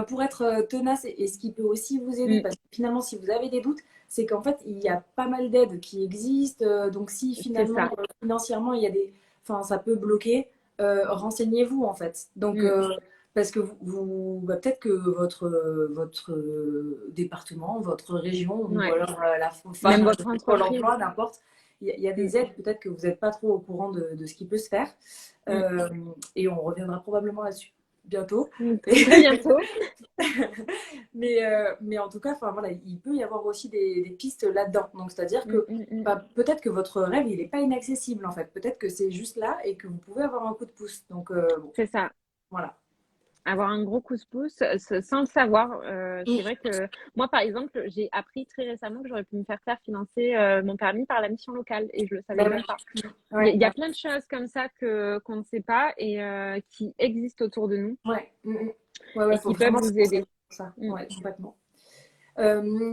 pour être tenace et ce qui peut aussi vous aider, Mm, parce que finalement, si vous avez des doutes, c'est qu'en fait, il y a pas mal d'aides qui existent. Donc, si c'est finalement, ça. financièrement, il y a des, enfin, ça peut bloquer, renseignez-vous en fait. Donc, Mm, parce que peut-être que votre département, votre région, ou ouais. alors enfin, Même votre Pôle entreprise. emploi, n'importe, il y a Mm, des aides, peut-être que vous n'êtes pas trop au courant de ce qui peut se faire. mm, Euh, et on reviendra probablement là-dessus bientôt. mm. Très bientôt. Mais en tout cas, enfin, voilà, il peut y avoir aussi des pistes là-dedans. Donc, c'est-à-dire Mm, que mm, mm. peut-être que votre rêve, il n'est pas inaccessible en fait. Peut-être que c'est juste là et que vous pouvez avoir un coup de pouce. Donc, bon, C'est ça. voilà. Avoir un gros pouce sans le savoir. Mm. C'est vrai que moi, par exemple, j'ai appris très récemment que j'aurais pu me faire financer mon permis par la mission locale et je le savais Ben oui. même pas. Ouais, Il y a plein de choses comme ça que qu'on ne sait pas et qui existent autour de nous ouais, ouais, ouais, et faut qui peuvent vraiment se vous penser aider. pour ça. Mm. Ouais, complètement.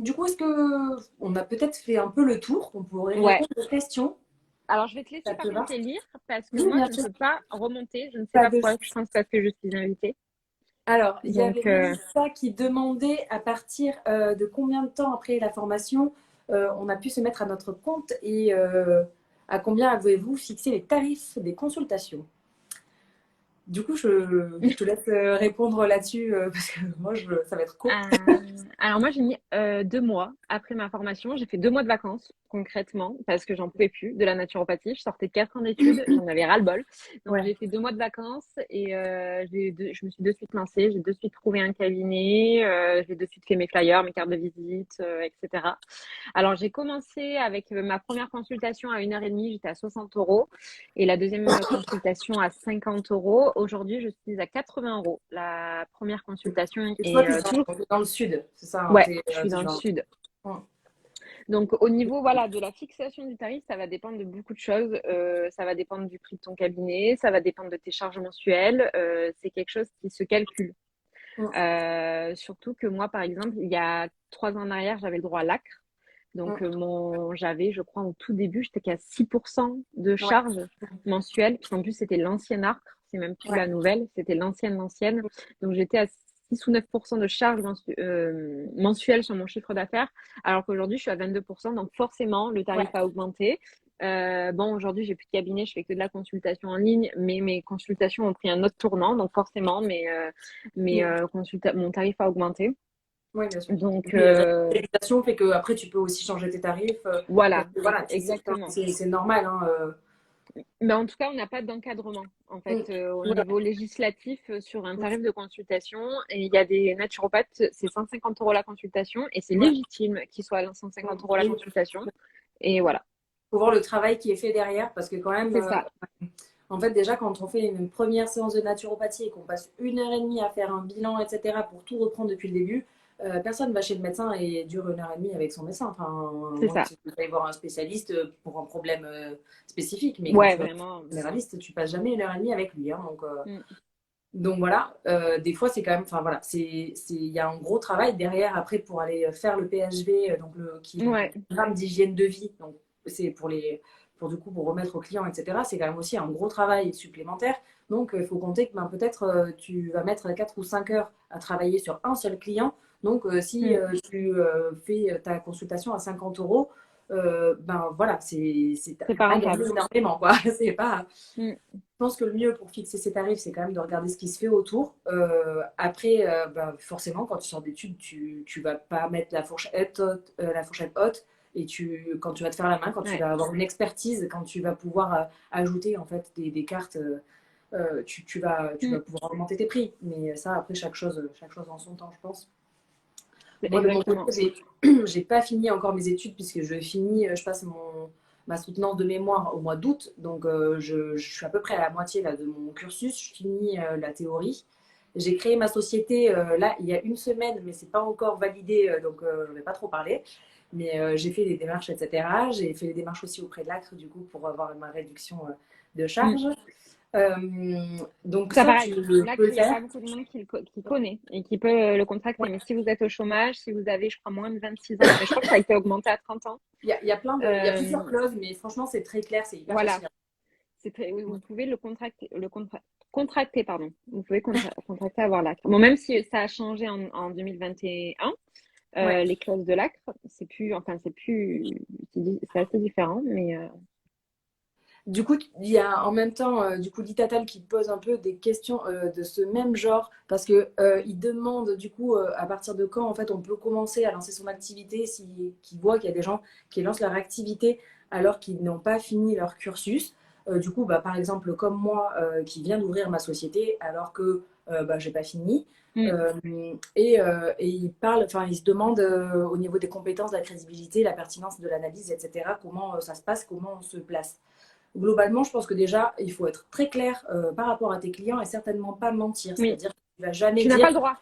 Du coup, est-ce que on a peut-être fait un peu le tour? On pourrait Ouais. répondre aux questions. Alors, je vais te laisser Ça par te va? contre les lire parce que Oui, moi, bien je ne sûr. peux pas remonter. Je ne sais Pas pas de pourquoi. Je pense parce que je suis invitée. Alors, il y avait Donc, Mélissa qui demandait à partir de combien de temps après la formation on a pu se mettre à notre compte et à combien avez-vous fixé les tarifs des consultations? Du coup, je te laisse répondre là-dessus parce que moi, ça va être court. Alors moi, j'ai mis 2 mois après ma formation. J'ai fait 2 mois de vacances, concrètement, parce que j'en pouvais plus de la naturopathie. Je sortais de 4 ans d'études, j'en avais ras-le-bol. Donc Ouais. j'ai fait 2 mois de vacances et je me suis de suite lancée. J'ai de suite trouvé un cabinet, j'ai de suite fait mes flyers, mes cartes de visite, etc. Alors j'ai commencé avec ma première consultation à 1h30, j'étais à 60 euros. Et la deuxième consultation à 50 euros. Aujourd'hui, je suis à 80 euros la première consultation. Et toi, Et tu es toujours, dans le sud, c'est ça, hein, ouais, je suis t'es dans le dans... sud. Hum, Donc, au niveau voilà, de la fixation du tarif, ça va dépendre de beaucoup de choses. Ça va dépendre du prix de ton cabinet, ça va dépendre de tes charges mensuelles. C'est quelque chose qui se calcule. hum, Surtout que moi, par exemple, il y a 3 ans en arrière, j'avais le droit à l'ACRE. Donc, hum. j'avais, je crois, au tout début, j'étais qu'à 6% de Ouais, charges mensuelles, puisqu'en plus, c'était l'ancienne ARC, c'est même plus ouais. la nouvelle, c'était l'ancienne. Donc, j'étais à 6 ou 9% de charges mensuelles sur mon chiffre d'affaires, alors qu'aujourd'hui, je suis à 22%. Donc, forcément, le tarif Ouais. a augmenté. Bon, aujourd'hui, j'ai plus de cabinet, je fais que de la consultation en ligne, mais mes consultations ont pris un autre tournant, donc forcément, Hum. mon tarif a augmenté. Oui, bien sûr. Et Donc, puis, la spécialisation fait que après tu peux aussi changer tes tarifs. Donc, voilà, voilà, exactement. c'est normal. Hein, Mais en tout cas, on n'a pas d'encadrement, en fait, au Ouais. niveau législatif, sur un tarif de consultation. Et il y a des naturopathes, c'est 150 euros la consultation, et c'est Ouais. légitime qu'il soit à 150 euros la Oui. consultation. Et voilà, Faut voir le travail qui est fait derrière parce que quand même, c'est ça. en fait, déjà quand on fait une première séance de naturopathie et qu'on passe 1h30 à faire un bilan, etc., pour tout reprendre depuis le début, personne ne va chez le médecin et dure 1h30 avec son médecin. Enfin, C'est moi, ça. tu peux aller voir un spécialiste pour un problème spécifique, mais quand Ouais, tu vas vraiment. un généraliste, tu passes jamais 1h30 avec lui. Hein, Mm. donc voilà, des fois c'est quand même, enfin voilà, il y a un gros travail derrière après pour aller faire le PHV, qui est donc le Ouais. programme d'hygiène de vie. Donc c'est pour du coup pour remettre aux clients, etc. C'est quand même aussi un gros travail supplémentaire. Donc il faut compter que peut-être tu vas mettre 4 ou 5 heures à travailler sur un seul client. Donc, si Mm. tu fais ta consultation à 50 euros, ben voilà, t'as C'est pas pas gagné rentable. énormément, quoi. C'est pas, Mm. je pense que le mieux pour fixer ses tarifs, c'est quand même de regarder ce qui se fait autour. Après, bah, forcément, quand tu sors d'études, tu vas pas mettre la fourchette haute. Et quand tu vas te faire la main, quand tu Ouais. vas avoir une expertise, quand tu vas pouvoir ajouter en fait des cartes, tu vas Mm. pouvoir augmenter tes prix. Mais ça, après, chaque chose en son temps, je pense. Moi, de mon côté, Exactement. j'ai pas fini encore mes études puisque je passe ma soutenance de mémoire au mois d'août. Donc, je suis à peu près à la moitié là, de mon cursus. Je finis la théorie. J'ai créé ma société là il y a une semaine, mais c'est pas encore validé, donc je ne vais pas trop parler. Mais j'ai fait les démarches, etc. J'ai fait les démarches aussi auprès de l'ACRE, du coup, pour avoir ma réduction de Mm. charge. Donc Ça, ça, tu pareil. Là, peux le il n'y a faire. pas beaucoup de monde qui connaît et qui peut le contracter. Ouais. Mais si vous êtes au chômage, si vous avez, je crois, moins de 26 ans, mais je crois que ça a été augmenté à 30 ans. Il y a plusieurs Euh, clauses, mais franchement, c'est très clair, c'est hyper voilà. facile. Oui, vous pouvez contracter, pardon. Vous pouvez contracter, avoir l'acre. Bon, même si ça a changé en 2021, Ouais. les clauses de l'acre, c'est assez différent, mais Du coup, il y a en même temps du coup l'Itatal qui pose un peu des questions de ce même genre parce que il demande du coup à partir de quand en fait on peut commencer à lancer son activité si qui voit qu'il y a des gens qui lancent leur activité alors qu'ils n'ont pas fini leur cursus. Du coup, bah, par exemple comme moi qui viens d'ouvrir ma société alors que bah, j'ai pas fini. mm, Euh, et il se demande au niveau des compétences, de la crédibilité, la pertinence de l'analyse, etc. Comment ça se passe, comment on se place. Globalement, je pense que déjà, il faut être très clair par rapport à tes clients et certainement pas mentir. oui, C'est-à-dire que tu ne vas jamais tu n'as pas dire le droit,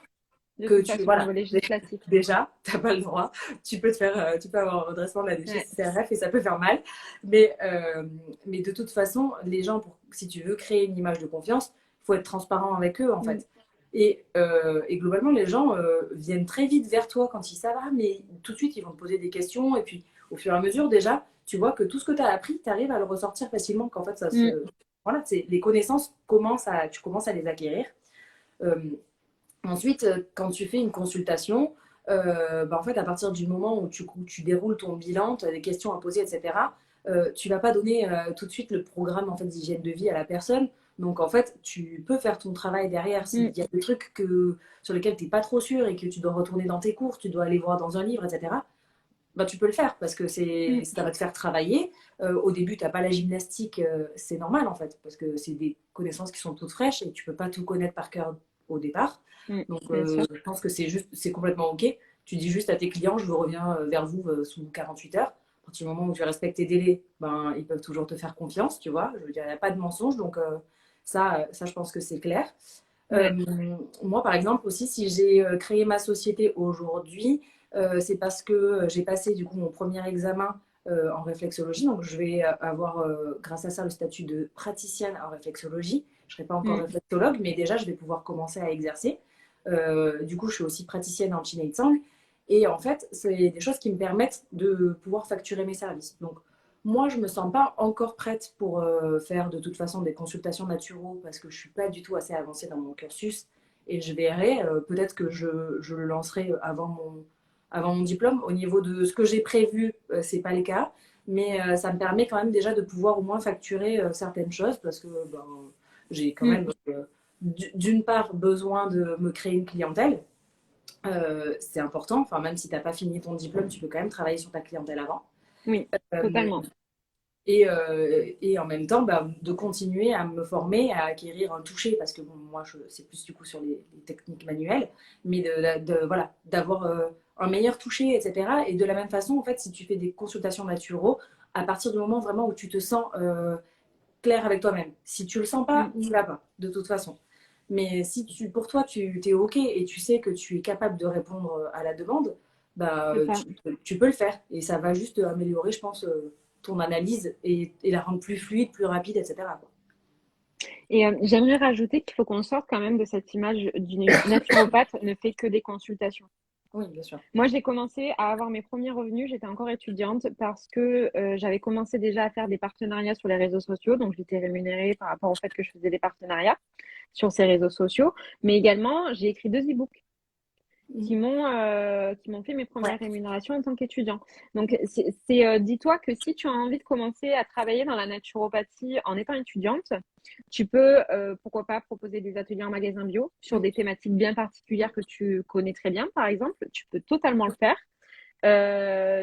de que toute tu. façon, au Voilà, niveau législatif. déjà, tu n'as pas le droit. Tu peux avoir un redressement de la Ouais. DGCCRF et ça peut faire mal. Mais de toute façon, les gens, si tu veux créer une image de confiance, il faut être transparent avec eux, en Mm, fait. Et globalement, les gens viennent très vite vers toi quand ils savent, ah, mais tout de suite, ils vont te poser des questions. Et puis, au fur et à mesure, déjà, tu vois que tout ce que tu as appris, tu arrives à le ressortir facilement, qu'en fait, mm, voilà, les connaissances, tu commences à les acquérir. Euh, Ensuite, quand tu fais une consultation, bah, en fait, à partir du moment où tu déroules ton bilan, tu as des questions à poser, etc., tu ne vas pas donner tout de suite le programme en fait, d'hygiène de vie à la personne. Donc, en fait, tu peux faire ton travail derrière. mm, S'il y a des trucs sur lesquels tu n'es pas trop sûr et que tu dois retourner dans tes cours, tu dois aller voir dans un livre, etc., bah, tu peux le faire parce que mm, ça va te faire travailler. Au début, tu n'as pas la gymnastique, c'est normal en fait, parce que c'est des connaissances qui sont toutes fraîches et tu peux pas tout connaître par cœur au départ. Donc, bien sûr. je pense que c'est complètement OK. Tu dis juste à tes clients, je reviens vers vous sous 48 heures. À partir du moment où tu respectes tes délais, ben, ils peuvent toujours te faire confiance, tu vois. Je veux dire, il n'y a pas de mensonge, donc ça, je pense que c'est clair. Euh, Ouais. Moi, par exemple, aussi, si j'ai créé ma société aujourd'hui, c'est parce que j'ai passé du coup mon premier examen en réflexologie. Donc, je vais avoir, grâce à ça, le statut de praticienne en réflexologie. Je ne serai pas encore Mm, réflexologue, mais déjà, je vais pouvoir commencer à exercer. Du coup, je suis aussi praticienne en Chin Tsang. Et en fait, c'est des choses qui me permettent de pouvoir facturer mes services. Donc, moi, je ne me sens pas encore prête pour faire de toute façon des consultations naturaux parce que je ne suis pas du tout assez avancée dans mon cursus. Et je verrai, peut-être que je le lancerai avant mon diplôme. Au niveau de ce que j'ai prévu, ce n'est pas le cas. Mais ça me permet quand même déjà de pouvoir au moins facturer certaines choses parce que ben, j'ai quand mm, même, d'une part, besoin de me créer une clientèle. C'est important. Enfin, même si tu n'as pas fini ton diplôme, tu peux quand même travailler sur ta clientèle avant. oui, Euh, totalement. et en même temps, bah, de continuer à me former, à acquérir un toucher, parce que bon, moi, c'est plus du coup sur les techniques manuelles, mais voilà, d'avoir un meilleur toucher, etc. Et de la même façon, en fait, si tu fais des consultations naturaux, à partir du moment vraiment où tu te sens clair avec toi-même, si tu le sens pas, Mm, n'y vas pas, de toute façon. Mais si pour toi, tu es OK et tu sais que tu es capable de répondre à la demande, bah, c'est ça. tu peux le faire. Et ça va juste améliorer, je pense, ton analyse et la rendre plus fluide, plus rapide, etc., quoi. Et j'aimerais rajouter qu'il faut qu'on sorte quand même de cette image d'une naturopathe ne fait que des consultations. Oui, bien sûr. Moi, j'ai commencé à avoir mes premiers revenus, j'étais encore étudiante parce que j'avais commencé déjà à faire des partenariats sur les réseaux sociaux. Donc, j'étais rémunérée par rapport au fait que je faisais des partenariats sur ces réseaux sociaux. Mais également, j'ai écrit 2 e-books. qui m'ont fait mes Ouais. premières rémunérations en tant qu'étudiant. Donc, dis-toi que si tu as envie de commencer à travailler dans la naturopathie en étant étudiante, tu peux, pourquoi pas, proposer des ateliers en magasin bio sur des thématiques bien particulières que tu connais très bien, par exemple. Tu peux totalement le faire.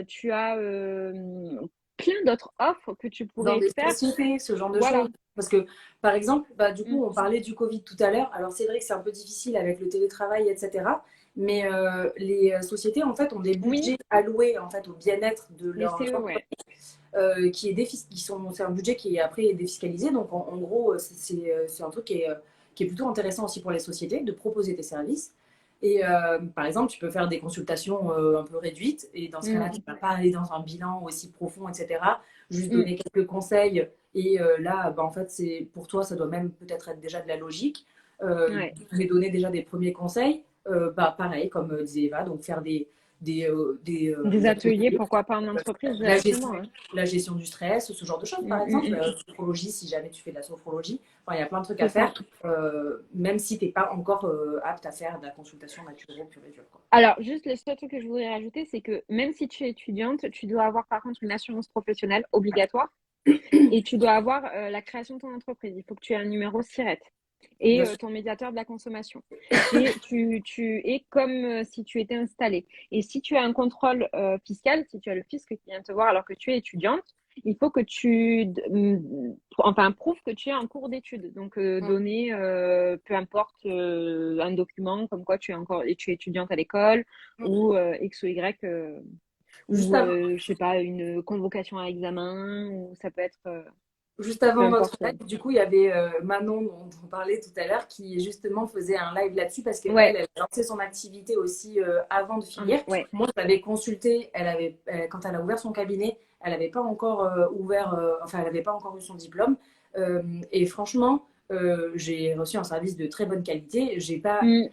Tu as plein d'autres offres que tu Dans pourrais des faire. sociétés, ce genre de choses. Voilà. Parce que, par exemple, bah, du Mm, coup, on parlait du Covid tout à l'heure. Alors, c'est vrai que c'est un peu difficile avec le télétravail, etc. Mais les sociétés, en fait, ont des oui, budgets alloués en fait, au bien-être de les leurs CE, employés, ouais. c'est un budget qui est après défiscalisé. Donc, en gros, c'est un truc qui est plutôt intéressant aussi pour les sociétés de proposer tes services. Et par exemple, tu peux faire des consultations un peu réduites. Et dans ce cas-là, tu Mm, ne vas pas aller dans un bilan aussi profond, etc. Juste mm, donner quelques conseils. Et là, bah, en fait, pour toi, ça doit même peut-être être déjà de la logique. ouais. Mais donner déjà des premiers conseils, bah, pareil, comme disait Eva, donc faire Des des ateliers, ateliers, pourquoi pas en entreprise la gestion, directement, hein. la gestion du stress, ce genre de choses, Mm, par mm, exemple, mm. la sophrologie, si jamais tu fais de la sophrologie. Enfin, il y a plein de trucs à C'est ça. faire, même si tu n'es pas encore apte à faire de la consultation naturelle pure et dure, quoi. Alors, juste le seul truc que je voudrais rajouter, c'est que même si tu es étudiante, tu dois avoir par contre une assurance professionnelle obligatoire et tu dois avoir la création de ton entreprise. Il faut que tu aies un numéro SIRET et Bien sûr. ton médiateur de la consommation. Tu es comme si tu étais installé. Et si tu as un contrôle fiscal, si tu as le fisc qui vient te voir alors que tu es étudiante, il faut que enfin, prouve que tu es en cours d'études. Donc, donner, peu importe, un document comme quoi tu es encore, et tu es étudiante à l'école ou X ou Y, Juste ou, avant, je sais pas, une convocation à examen, ou ça peut être, Juste peu avant notre importe. live, du coup, il y avait Manon, dont on parlait tout à l'heure, qui justement faisait un live là-dessus parce qu'elle, Ouais, elle a lancé son activité aussi avant de finir. ouais. Moi, je l'avais consultée, quand elle a ouvert son cabinet, elle n'avait pas encore enfin, elle n'avait pas encore eu son diplôme. Et franchement, j'ai reçu un service de très bonne qualité. J'ai pas, Mm,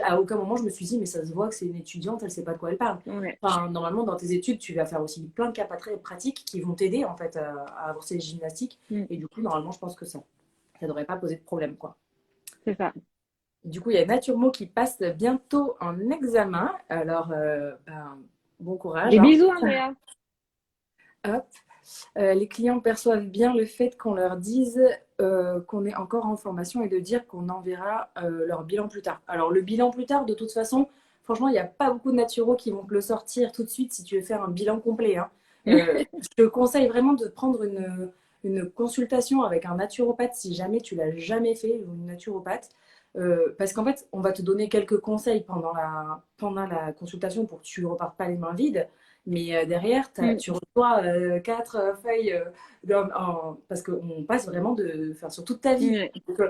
à aucun moment, je me suis dit, mais ça se voit que c'est une étudiante, elle ne sait pas de quoi elle parle. ouais. Enfin, normalement, dans tes études, tu vas faire aussi plein de cas pratiques qui vont t'aider en fait à avoir ces gymnastiques. Mm, Et du coup, normalement, je pense que ça devrait pas poser de problème, quoi. c'est ça. Du coup, il y a Naturemo qui passe bientôt en examen. Alors, ben, bon courage, Des hein. bisous, Andrea. Hop. Les clients perçoivent bien le fait qu'on leur dise qu'on est encore en formation et de dire qu'on enverra leur bilan plus tard. Alors, le bilan plus tard, de toute façon, franchement, il n'y a pas beaucoup de naturaux qui vont te le sortir tout de suite si tu veux faire un bilan complet, hein. Je te conseille vraiment de prendre une consultation avec un naturopathe si jamais tu l'as jamais fait, ou une naturopathe. Parce qu'en fait, on va te donner quelques conseils pendant la consultation pour que tu ne repartes pas les mains vides. Mais derrière, Mm, tu reçois quatre feuilles parce qu'on passe vraiment enfin, sur toute ta vie. ouais. Donc,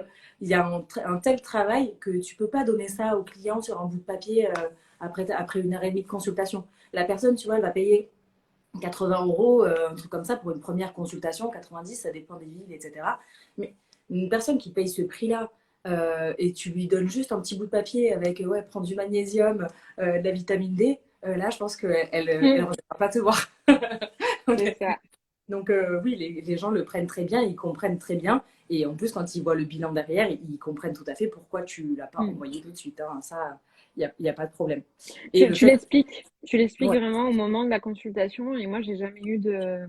il y a un tel travail que tu peux pas donner ça au client sur un bout de papier après 1 heure et demie de consultation. La personne, tu vois, elle va payer 80 €, un truc comme ça, pour une première consultation, 90, ça dépend des villes, etc. Mais une personne qui paye ce prix-là et tu lui donnes juste un petit bout de papier avec, ouais, prends du magnésium, de la vitamine D, là, je pense qu'elle elle Mm, reviendra pas te voir. c'est ça. Donc, oui, les gens le prennent très bien, ils comprennent très bien. Et en plus, quand ils voient le bilan derrière, ils comprennent tout à fait pourquoi tu ne l'as pas Mm. envoyé tout de suite, hein. Ça, il y a pas de problème. Et le Tu fait. l'expliques. Tu l'expliques Ouais. vraiment au moment de la consultation. Et moi, j'ai jamais eu de.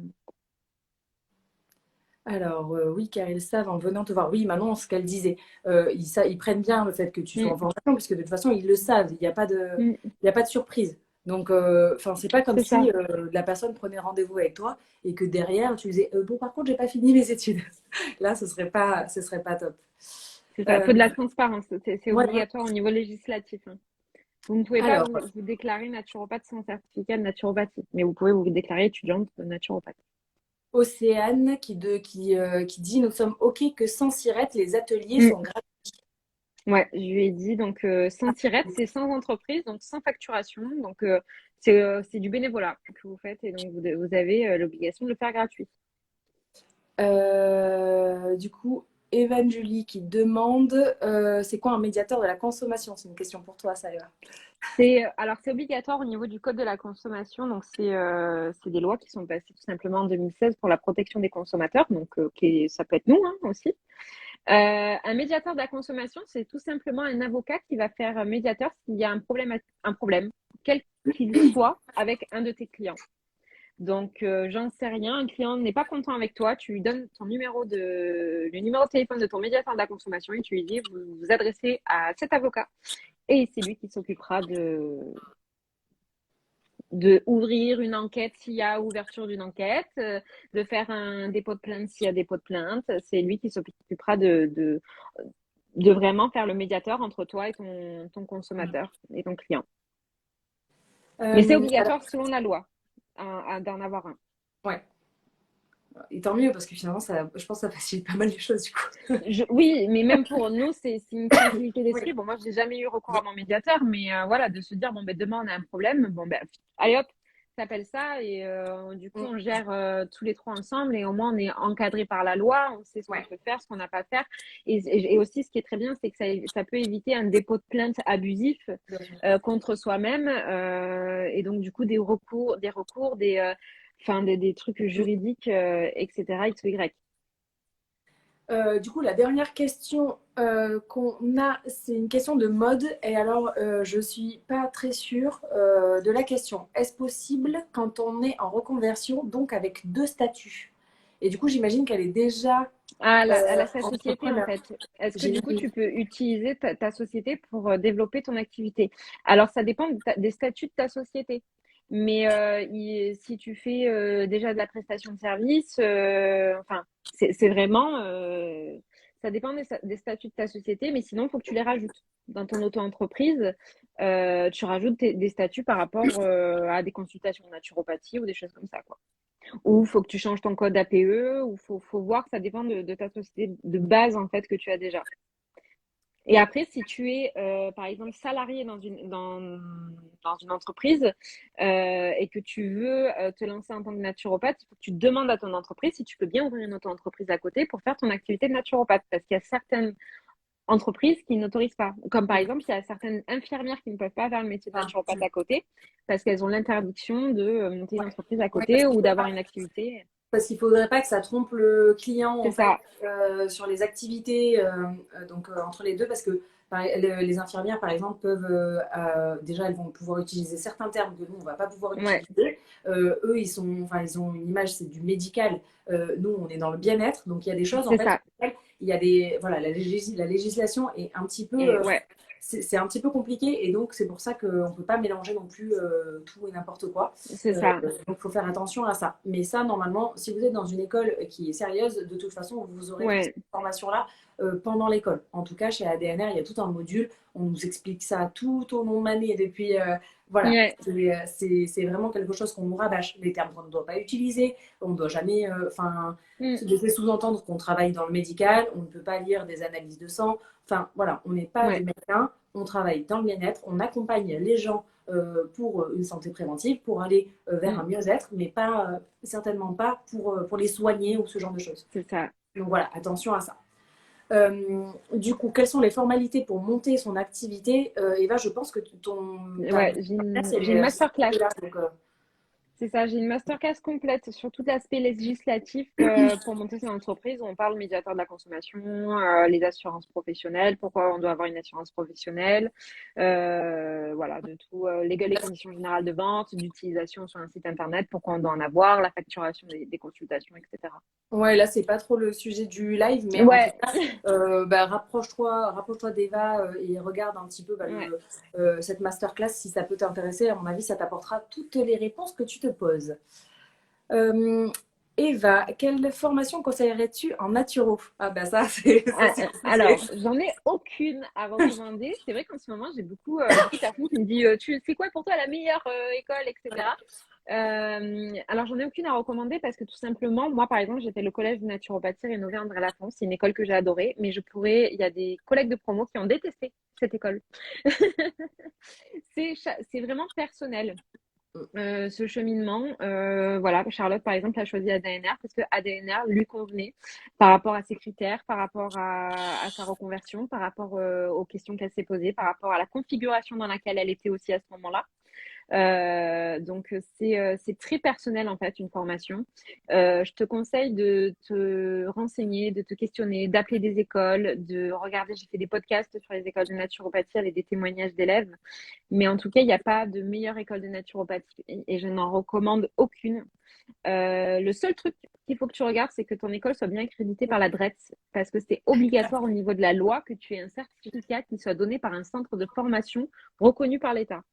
Alors, oui, car ils savent en venant te voir. Oui, Manon, ce qu'elle disait, ils prennent bien le fait que tu sois en Mm, formation, puisque de toute façon, ils le savent, mm, il y a pas de surprise. Donc, enfin, c'est pas comme c'est ça. si la personne prenait rendez-vous avec toi et que derrière, tu disais, bon, par contre, j'ai pas fini mes études. Là, ce serait pas top. C'est ça. Il Euh, faut de la transparence. C'est ouais, obligatoire au niveau législatif, hein. Vous ne pouvez pas alors, vous déclarer naturopathe sans certificat de naturopathie. Mais vous pouvez vous déclarer étudiante de naturopathe. Océane qui dit, nous sommes OK que sans Sirette, les ateliers Mm. sont gratuits. Ouais, je lui ai dit, donc sans tirette, c'est sans entreprise, donc sans facturation. Donc c'est du bénévolat que vous faites et donc vous avez l'obligation de le faire gratuit. Du coup, Evan Julie qui demande c'est quoi un médiateur de la consommation? C'est une question pour toi, ça, Eva. Alors c'est obligatoire au niveau du code de la consommation, donc c'est des lois qui sont passées tout simplement en 2016 pour la protection des consommateurs, donc ça peut être nous, hein, aussi. Un médiateur de la consommation, c'est tout simplement un avocat qui va faire médiateur s'il y a un problème, quel qu'il soit, avec un de tes clients. Donc, j'en sais rien, un client n'est pas content avec toi, tu lui donnes le numéro de téléphone de ton médiateur de la consommation et tu lui dis, vous vous adressez à cet avocat et c'est lui qui s'occupera de ouvrir une enquête s'il y a ouverture d'une enquête, de faire un dépôt de plainte s'il y a dépôt de plainte. C'est lui qui s'occupera de vraiment faire le médiateur entre toi et ton consommateur et ton client. Mais c'est Alors, obligatoire selon la loi d'en avoir un. ouais. Et tant mieux, parce que finalement, je pense que ça facilite pas mal les choses, du coup. Oui, mais même pour nous, c'est une tranquillité Oui. d'esprit. Bon, moi, je n'ai jamais eu recours à mon médiateur, mais voilà, de se dire, bon, ben, demain, on a un problème, bon, ben, allez hop, t'appelles ça, et du coup, Mm. on gère tous les trois ensemble, et au moins, on est encadré par la loi, on sait ce qu'on Ouais. peut faire, ce qu'on n'a pas à faire. Et aussi, ce qui est très bien, c'est que ça peut éviter un dépôt de plainte abusif Bien sûr. contre soi-même, et donc, du coup, enfin, des trucs juridiques, etc., X ou Y. Du coup, la dernière question qu'on a, c'est une question de mode. Et alors, je suis pas très sûre de la question. Est-ce possible quand on est en reconversion, donc avec deux statuts? Et du coup, j'imagine qu'elle est déjà Sa société, en entrepreneur. fait. Est-ce que du coup, J'imagine. tu peux utiliser ta société pour développer ton activité? Alors, ça dépend des statuts de ta société. Mais si tu fais déjà de la prestation de service, enfin, c'est vraiment, ça dépend des statuts de ta société, mais sinon, il faut que tu les rajoutes. Dans ton auto-entreprise, tu rajoutes des statuts par rapport à des consultations de naturopathie ou des choses comme ça, quoi. Ou faut que tu changes ton code APE, ou faut voir, ça dépend de ta société de base en fait que tu as déjà. Et après, si tu es par exemple salarié dans une entreprise et que tu veux te lancer en tant que naturopathe, il faut que tu demandes à ton entreprise si tu peux bien ouvrir une auto-entreprise à côté pour faire ton activité de naturopathe. Parce qu'il y a certaines entreprises qui n'autorisent pas. Comme par exemple, il y a certaines infirmières qui ne peuvent pas faire le métier de Ah, naturopathe à côté parce qu'elles ont l'interdiction de monter une ouais. entreprise à Ouais, parce côté qu'il ou faut d'avoir pas, une activité. parce qu'il faudrait pas que ça trompe le client C'est en fait ça. sur les activités donc entre les deux parce que les infirmières par exemple peuvent déjà elles vont pouvoir utiliser certains termes que nous on va pas pouvoir Ouais, utiliser. Eux ils ont une image c'est du médical. Nous on est dans le bien-être donc il y a des choses en c'est fait ça. sur lesquelles il y a des voilà la législation est un petit peu Et ouais, c'est un petit peu compliqué et donc c'est pour ça qu'on ne peut pas mélanger non plus tout et n'importe quoi. c'est ça. Donc il faut faire attention à ça. Mais ça, normalement, si vous êtes dans une école qui est sérieuse, de toute façon, vous aurez toutes ces Ouais, informations-là pendant l'école. En tout cas, chez ADNR, il y a tout un module. On nous explique ça tout au long de l'année. Depuis, voilà, ouais. c'est vraiment quelque chose qu'on nous rabâche. Les termes qu'on ne doit pas utiliser, on ne doit jamais, enfin, Mm. se laisser sous-entendre qu'on travaille dans le médical, on ne peut pas lire des analyses de sang. Enfin, voilà, on n'est pas des Ouais, médecins, on travaille dans le bien-être, on accompagne les gens pour une santé préventive, pour aller vers mm. un mieux-être, mais pas, certainement pas pour les soigner ou ce genre de choses. C'est ça. Donc voilà, attention à ça. Du coup, quelles sont les formalités pour monter son activité Eva, je pense que ta Ouais, place, elle j'ai une est sur ce masterclass. côté-là. Donc, C'est ça, j'ai une masterclass complète sur tout l'aspect législatif pour monter son entreprise. On parle médiateur de la consommation, les assurances professionnelles, pourquoi on doit avoir une assurance professionnelle, voilà, de tout, les conditions générales de vente, d'utilisation sur un site internet, pourquoi on doit en avoir, la facturation des consultations, etc. ouais, là, c'est pas trop le sujet du live, mais en tout Ouais, cas, rapproche-toi d'Eva et regarde un petit peu ouais. cette masterclass si ça peut t'intéresser. À mon avis, ça t'apportera toutes les réponses que tu te poses. Euh, Eva, quelle formation conseillerais-tu en naturo? Ah, bah ça, c'est compliqué. Alors, j'en ai aucune à recommander. C'est vrai qu'en ce moment, j'ai beaucoup de personnes qui me disent, c'est quoi pour toi la meilleure école, etc. Alors, j'en ai aucune à recommander parce que tout simplement, moi, par exemple, j'ai fait le collège de naturopathie rénové André Lafont. C'est une école que j'ai adorée, mais il y a des collègues de promo qui ont détesté cette école. C'est vraiment personnel. Ce cheminement. Voilà, Charlotte, par exemple, a choisi ADNR parce que ADNR lui convenait par rapport à ses critères, par rapport à sa reconversion, par rapport aux questions qu'elle s'est posées, par rapport à la configuration dans laquelle elle était aussi à ce moment-là. Donc, c'est très personnel, en fait, une formation. Je te conseille de te renseigner, de te questionner, d'appeler des écoles, de regarder. J'ai fait des podcasts sur les écoles de naturopathie avec des témoignages d'élèves. Mais en tout cas, il n'y a pas de meilleure école de naturopathie et je n'en recommande aucune. Le seul truc qu'il faut que tu regardes, c'est que ton école soit bien accréditée par la DREETS, parce que c'est obligatoire au niveau de la loi que tu aies un certificat qui soit donné par un centre de formation reconnu par l'État.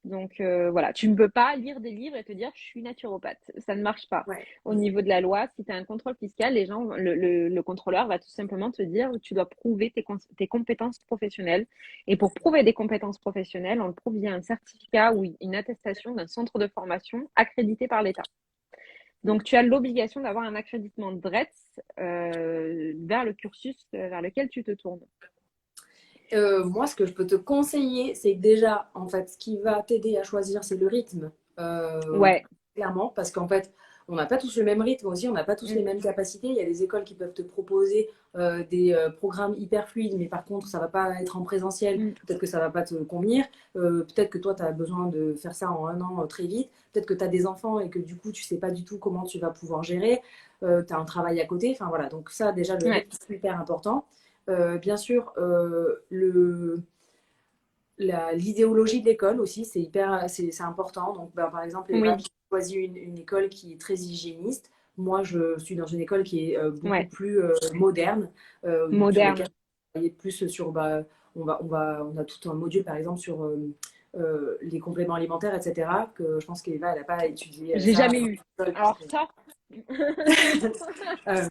Donc voilà, tu ne peux pas lire des livres et te dire je suis naturopathe. Ça ne marche pas. Ouais. Au niveau de la loi, si tu as un contrôle fiscal, les gens, le contrôleur va tout simplement te dire tu dois prouver tes compétences professionnelles. Et pour prouver des compétences professionnelles, on le prouve via un certificat ou une attestation d'un centre de formation accrédité par l'État. Donc, tu as l'obligation d'avoir un accréditement DREETS vers le cursus vers lequel tu te tournes. Moi, ce que je peux te conseiller, c'est que déjà, en fait, ce qui va t'aider à choisir, c'est le rythme. Ouais. Clairement, parce qu'en fait, on n'a pas tous le même rythme aussi, on n'a pas tous les Mm, mêmes capacités. Il y a des écoles qui peuvent te proposer des programmes hyper fluides, mais par contre, ça va pas être en présentiel. mm. Peut-être que ça va pas te convenir. Peut-être que toi, tu as besoin de faire ça en un an très vite. Peut-être que tu as des enfants et que du coup, tu sais pas du tout comment tu vas pouvoir gérer. Tu as un travail à côté. Enfin voilà, donc ça, déjà, le Ouais. rythme, c'est super important. Bien sûr, l'idéologie de l'école aussi, c'est important. Donc, ben, par exemple, Eva Oui. qui choisit une école qui est très hygiéniste. Moi, je suis dans une école qui est beaucoup Ouais. plus moderne, sur laquelle Moderne. on va travailler plus sur, bah, on a tout un module, par exemple, sur les compléments alimentaires, etc., que je pense qu'Eva, elle n'a pas étudié J'ai ça. jamais eu. Alors ça, Euh,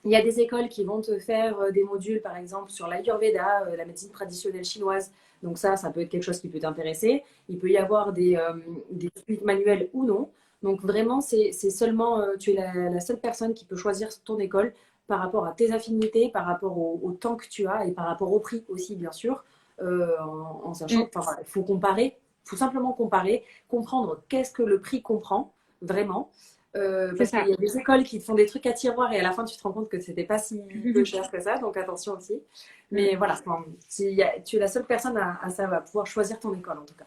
Il y a des écoles qui vont te faire des modules, par exemple, sur l'Ayurveda, la médecine traditionnelle chinoise. Donc ça peut être quelque chose qui peut t'intéresser. Il peut y avoir des suites manuelles ou non. Donc vraiment, c'est seulement, tu es la seule personne qui peut choisir ton école par rapport à tes affinités, par rapport au temps que tu as et par rapport au prix aussi, bien sûr, en sachant mm, qu'il voilà, faut comparer, il faut simplement comparer, comprendre qu'est-ce que le prix comprend vraiment. c'est Parce qu'il ça. y a des écoles qui te font des trucs à tiroir et à la fin tu te rends compte que c'était pas si peu cher que ça, donc attention aussi. Mm. Mais voilà, enfin, tu es la seule personne à ça, à pouvoir choisir ton école en tout cas.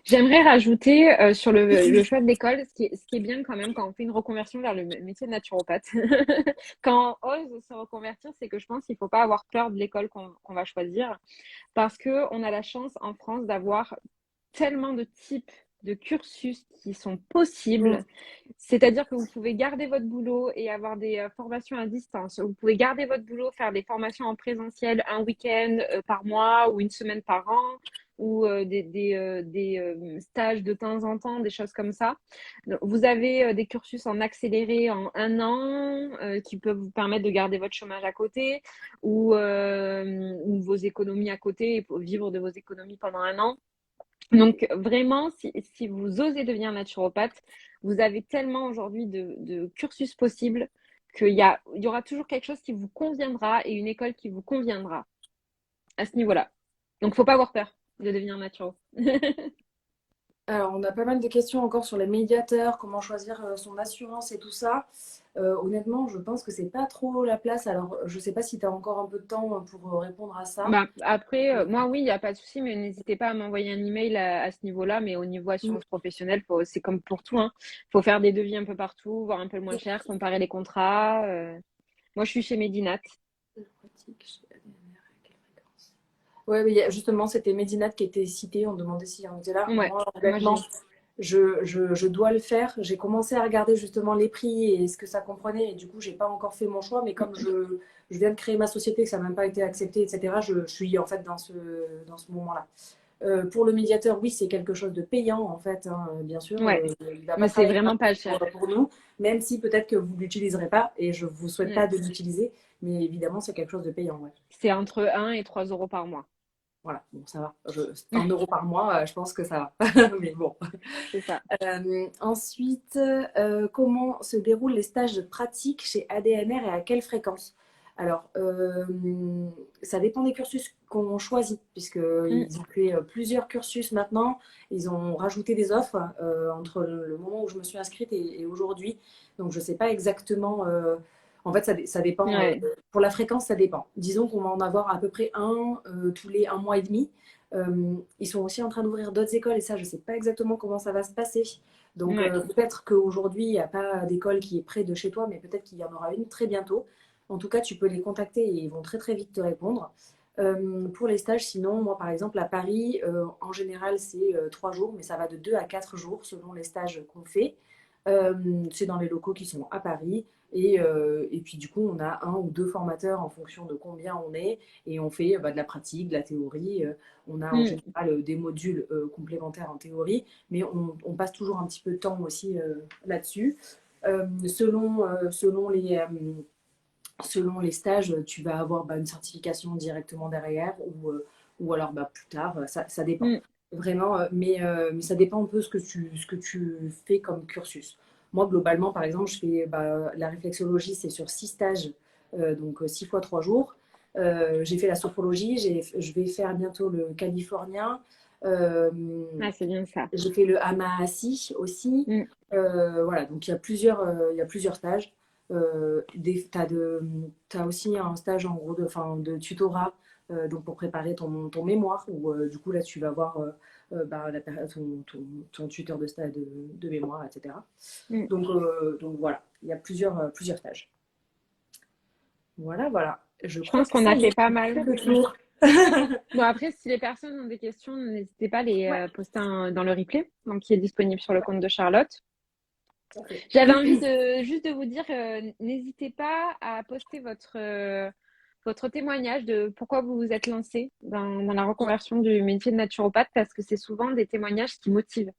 J'aimerais rajouter sur le choix de l'école, ce qui est bien quand même quand on fait une reconversion vers le métier de naturopathe, quand on ose se reconvertir, c'est que je pense qu'il ne faut pas avoir peur de l'école qu'on va choisir parce qu'on a la chance en France d'avoir tellement de types de cursus qui sont Mm. possibles. C'est-à-dire que vous pouvez garder votre boulot et avoir des formations à distance. Vous pouvez garder votre boulot, faire des formations en présentiel un week-end par mois ou une semaine par an ou des stages de temps en temps, des choses comme ça. Donc, vous avez des cursus en accéléré en un an qui peuvent vous permettre de garder votre chômage à côté ou vos économies à côté et pour vivre de vos économies pendant un an. Donc vraiment, si vous osez devenir naturopathe, vous avez tellement aujourd'hui de cursus possibles qu'il y aura toujours quelque chose qui vous conviendra et une école qui vous conviendra à ce niveau-là. Donc, faut pas avoir peur de devenir naturo. Alors, on a pas mal de questions encore sur les médiateurs, comment choisir son assurance et tout ça. Honnêtement, je pense que c'est pas trop la place. Alors, je sais pas si tu as encore un peu de temps pour répondre à ça. Bah, après, moi, oui, il n'y a pas de souci, mais n'hésitez pas à m'envoyer un email à ce niveau-là. Mais au niveau Mm. assurance professionnelle, c'est comme pour tout, hein. Faut faire des devis un peu partout, voir un peu le moins cher, comparer les contrats. Moi, je suis chez Medinat. Ouais, mais justement, c'était Medinat qui était cité. On demandait si on était là. Ouais, Moi, moi, honnêtement, je dois le faire. J'ai commencé à regarder justement les prix et ce que ça comprenait. Et du coup, j'ai pas encore fait mon choix. Mais comme je viens de créer ma société, que ça n'a même pas été accepté, etc., je suis en fait dans ce moment-là. Pour le médiateur, oui, c'est quelque chose de payant, en fait, hein, bien sûr. ouais, Il ne va mais pas c'est travailler vraiment pas cher. pour nous, même si peut-être que vous ne l'utiliserez pas et je ne vous souhaite pas Ouais. de l'utiliser. Mais évidemment, c'est quelque chose de payant. Ouais. C'est entre 1 et 3 euros par mois. Voilà, bon, ça va. 1 euro par mois, je pense que ça va. Mais bon. C'est ça. Ensuite, comment se déroulent les stages pratiques chez ADMR et à quelle fréquence? Alors, ça dépend des cursus qu'on choisit, Mm. puisqu'ils ont fait plusieurs cursus maintenant. Ils ont rajouté des offres entre le moment où je me suis inscrite et aujourd'hui. Donc, je ne sais pas exactement. En fait, ça dépend. Ouais. Pour la fréquence, ça dépend. Disons qu'on va en avoir à peu près un tous les un mois et demi. Ils sont aussi en train d'ouvrir d'autres écoles et ça, je ne sais pas exactement comment ça va se passer. Donc Ouais. peut-être qu'aujourd'hui, il n'y a pas d'école qui est près de chez toi, mais peut-être qu'il y en aura une très bientôt. En tout cas, tu peux les contacter et ils vont très très vite te répondre. Pour les stages, sinon, moi par exemple à Paris, en général c'est 3 jours, mais ça va de 2 à 4 jours selon les stages qu'on fait. C'est dans les locaux qui sont à Paris. Et puis du coup, on a un ou deux formateurs en fonction de combien on est. Et on fait de la pratique, de la théorie. On a en Mm. général des modules complémentaires en théorie, mais on passe toujours un petit peu de temps aussi là-dessus. Selon les stages, tu vas avoir une certification directement derrière ou alors plus tard, ça dépend. Mm. Vraiment, mais ça dépend un peu ce que tu fais comme cursus. Moi, globalement, par exemple, je fais la réflexologie, c'est sur 6 stages, donc 6 fois 3 jours. J'ai fait la sophrologie, je vais faire bientôt le californien. Euh, Ah, c'est bien ça. j'ai fait le Hamaasi aussi. Mm. Voilà, donc il y a plusieurs stages. T'as aussi un stage en gros de tutorat, donc pour préparer ton mémoire, où du coup là tu vas voir ton tuteur de mémoire, etc. Mm. Donc voilà, il y a plusieurs stages. Voilà, voilà. Je Je crois pense que qu'on ça a y est, fait pas on a mal. fait le tour. Bon, après, si les personnes ont des questions, n'hésitez pas à les Ouais, poster dans le replay, donc qui est disponible sur le compte de Charlotte. tout à fait. J'avais envie de juste de vous dire, n'hésitez pas à poster votre témoignage de pourquoi vous vous êtes lancé dans la reconversion du métier de naturopathe, parce que c'est souvent des témoignages qui motivent.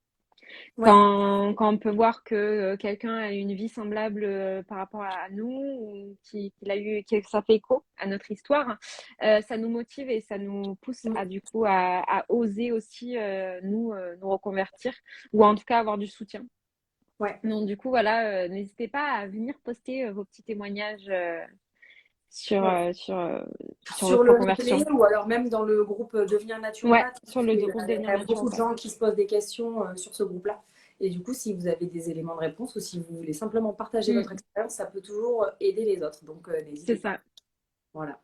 Ouais, Quand on peut voir que quelqu'un a une vie semblable par rapport à nous, ou que ça fait écho à notre histoire, ça nous motive et ça nous pousse ouais. du coup à oser aussi nous reconvertir, ou en tout cas avoir du soutien. Ouais. Donc du coup voilà, n'hésitez pas à venir poster vos petits témoignages sur, Ouais. euh, sur, euh, sur Sur votre le replay reconversion. ou alors même dans le groupe Devenir Ouais, naturopathe, sur le il y groupe Devenir a beaucoup de naturopathe. gens qui se posent des questions sur ce groupe-là. Et du coup, si vous avez des éléments de réponse ou si vous voulez simplement partager votre Mm, expérience, ça peut toujours aider les autres. Donc, c'est n'hésitez pas. ça. Voilà.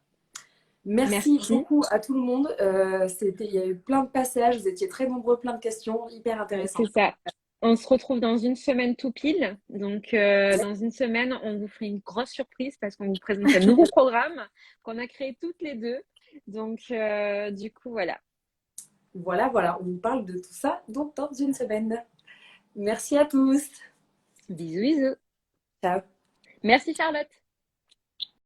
Merci Merci. beaucoup à tout le monde. Il y a eu plein de passages, vous étiez très nombreux, plein de questions, hyper C'est intéressantes. ça. On se retrouve dans une semaine tout pile. Donc, dans une semaine, on vous fait une grosse surprise parce qu'on vous présente un nouveau programme qu'on a créé toutes les deux. Donc, du coup, voilà. Voilà, voilà, on vous parle de tout ça donc dans une semaine. Merci à tous. Bisous, bisous. Ciao. Merci, Charlotte.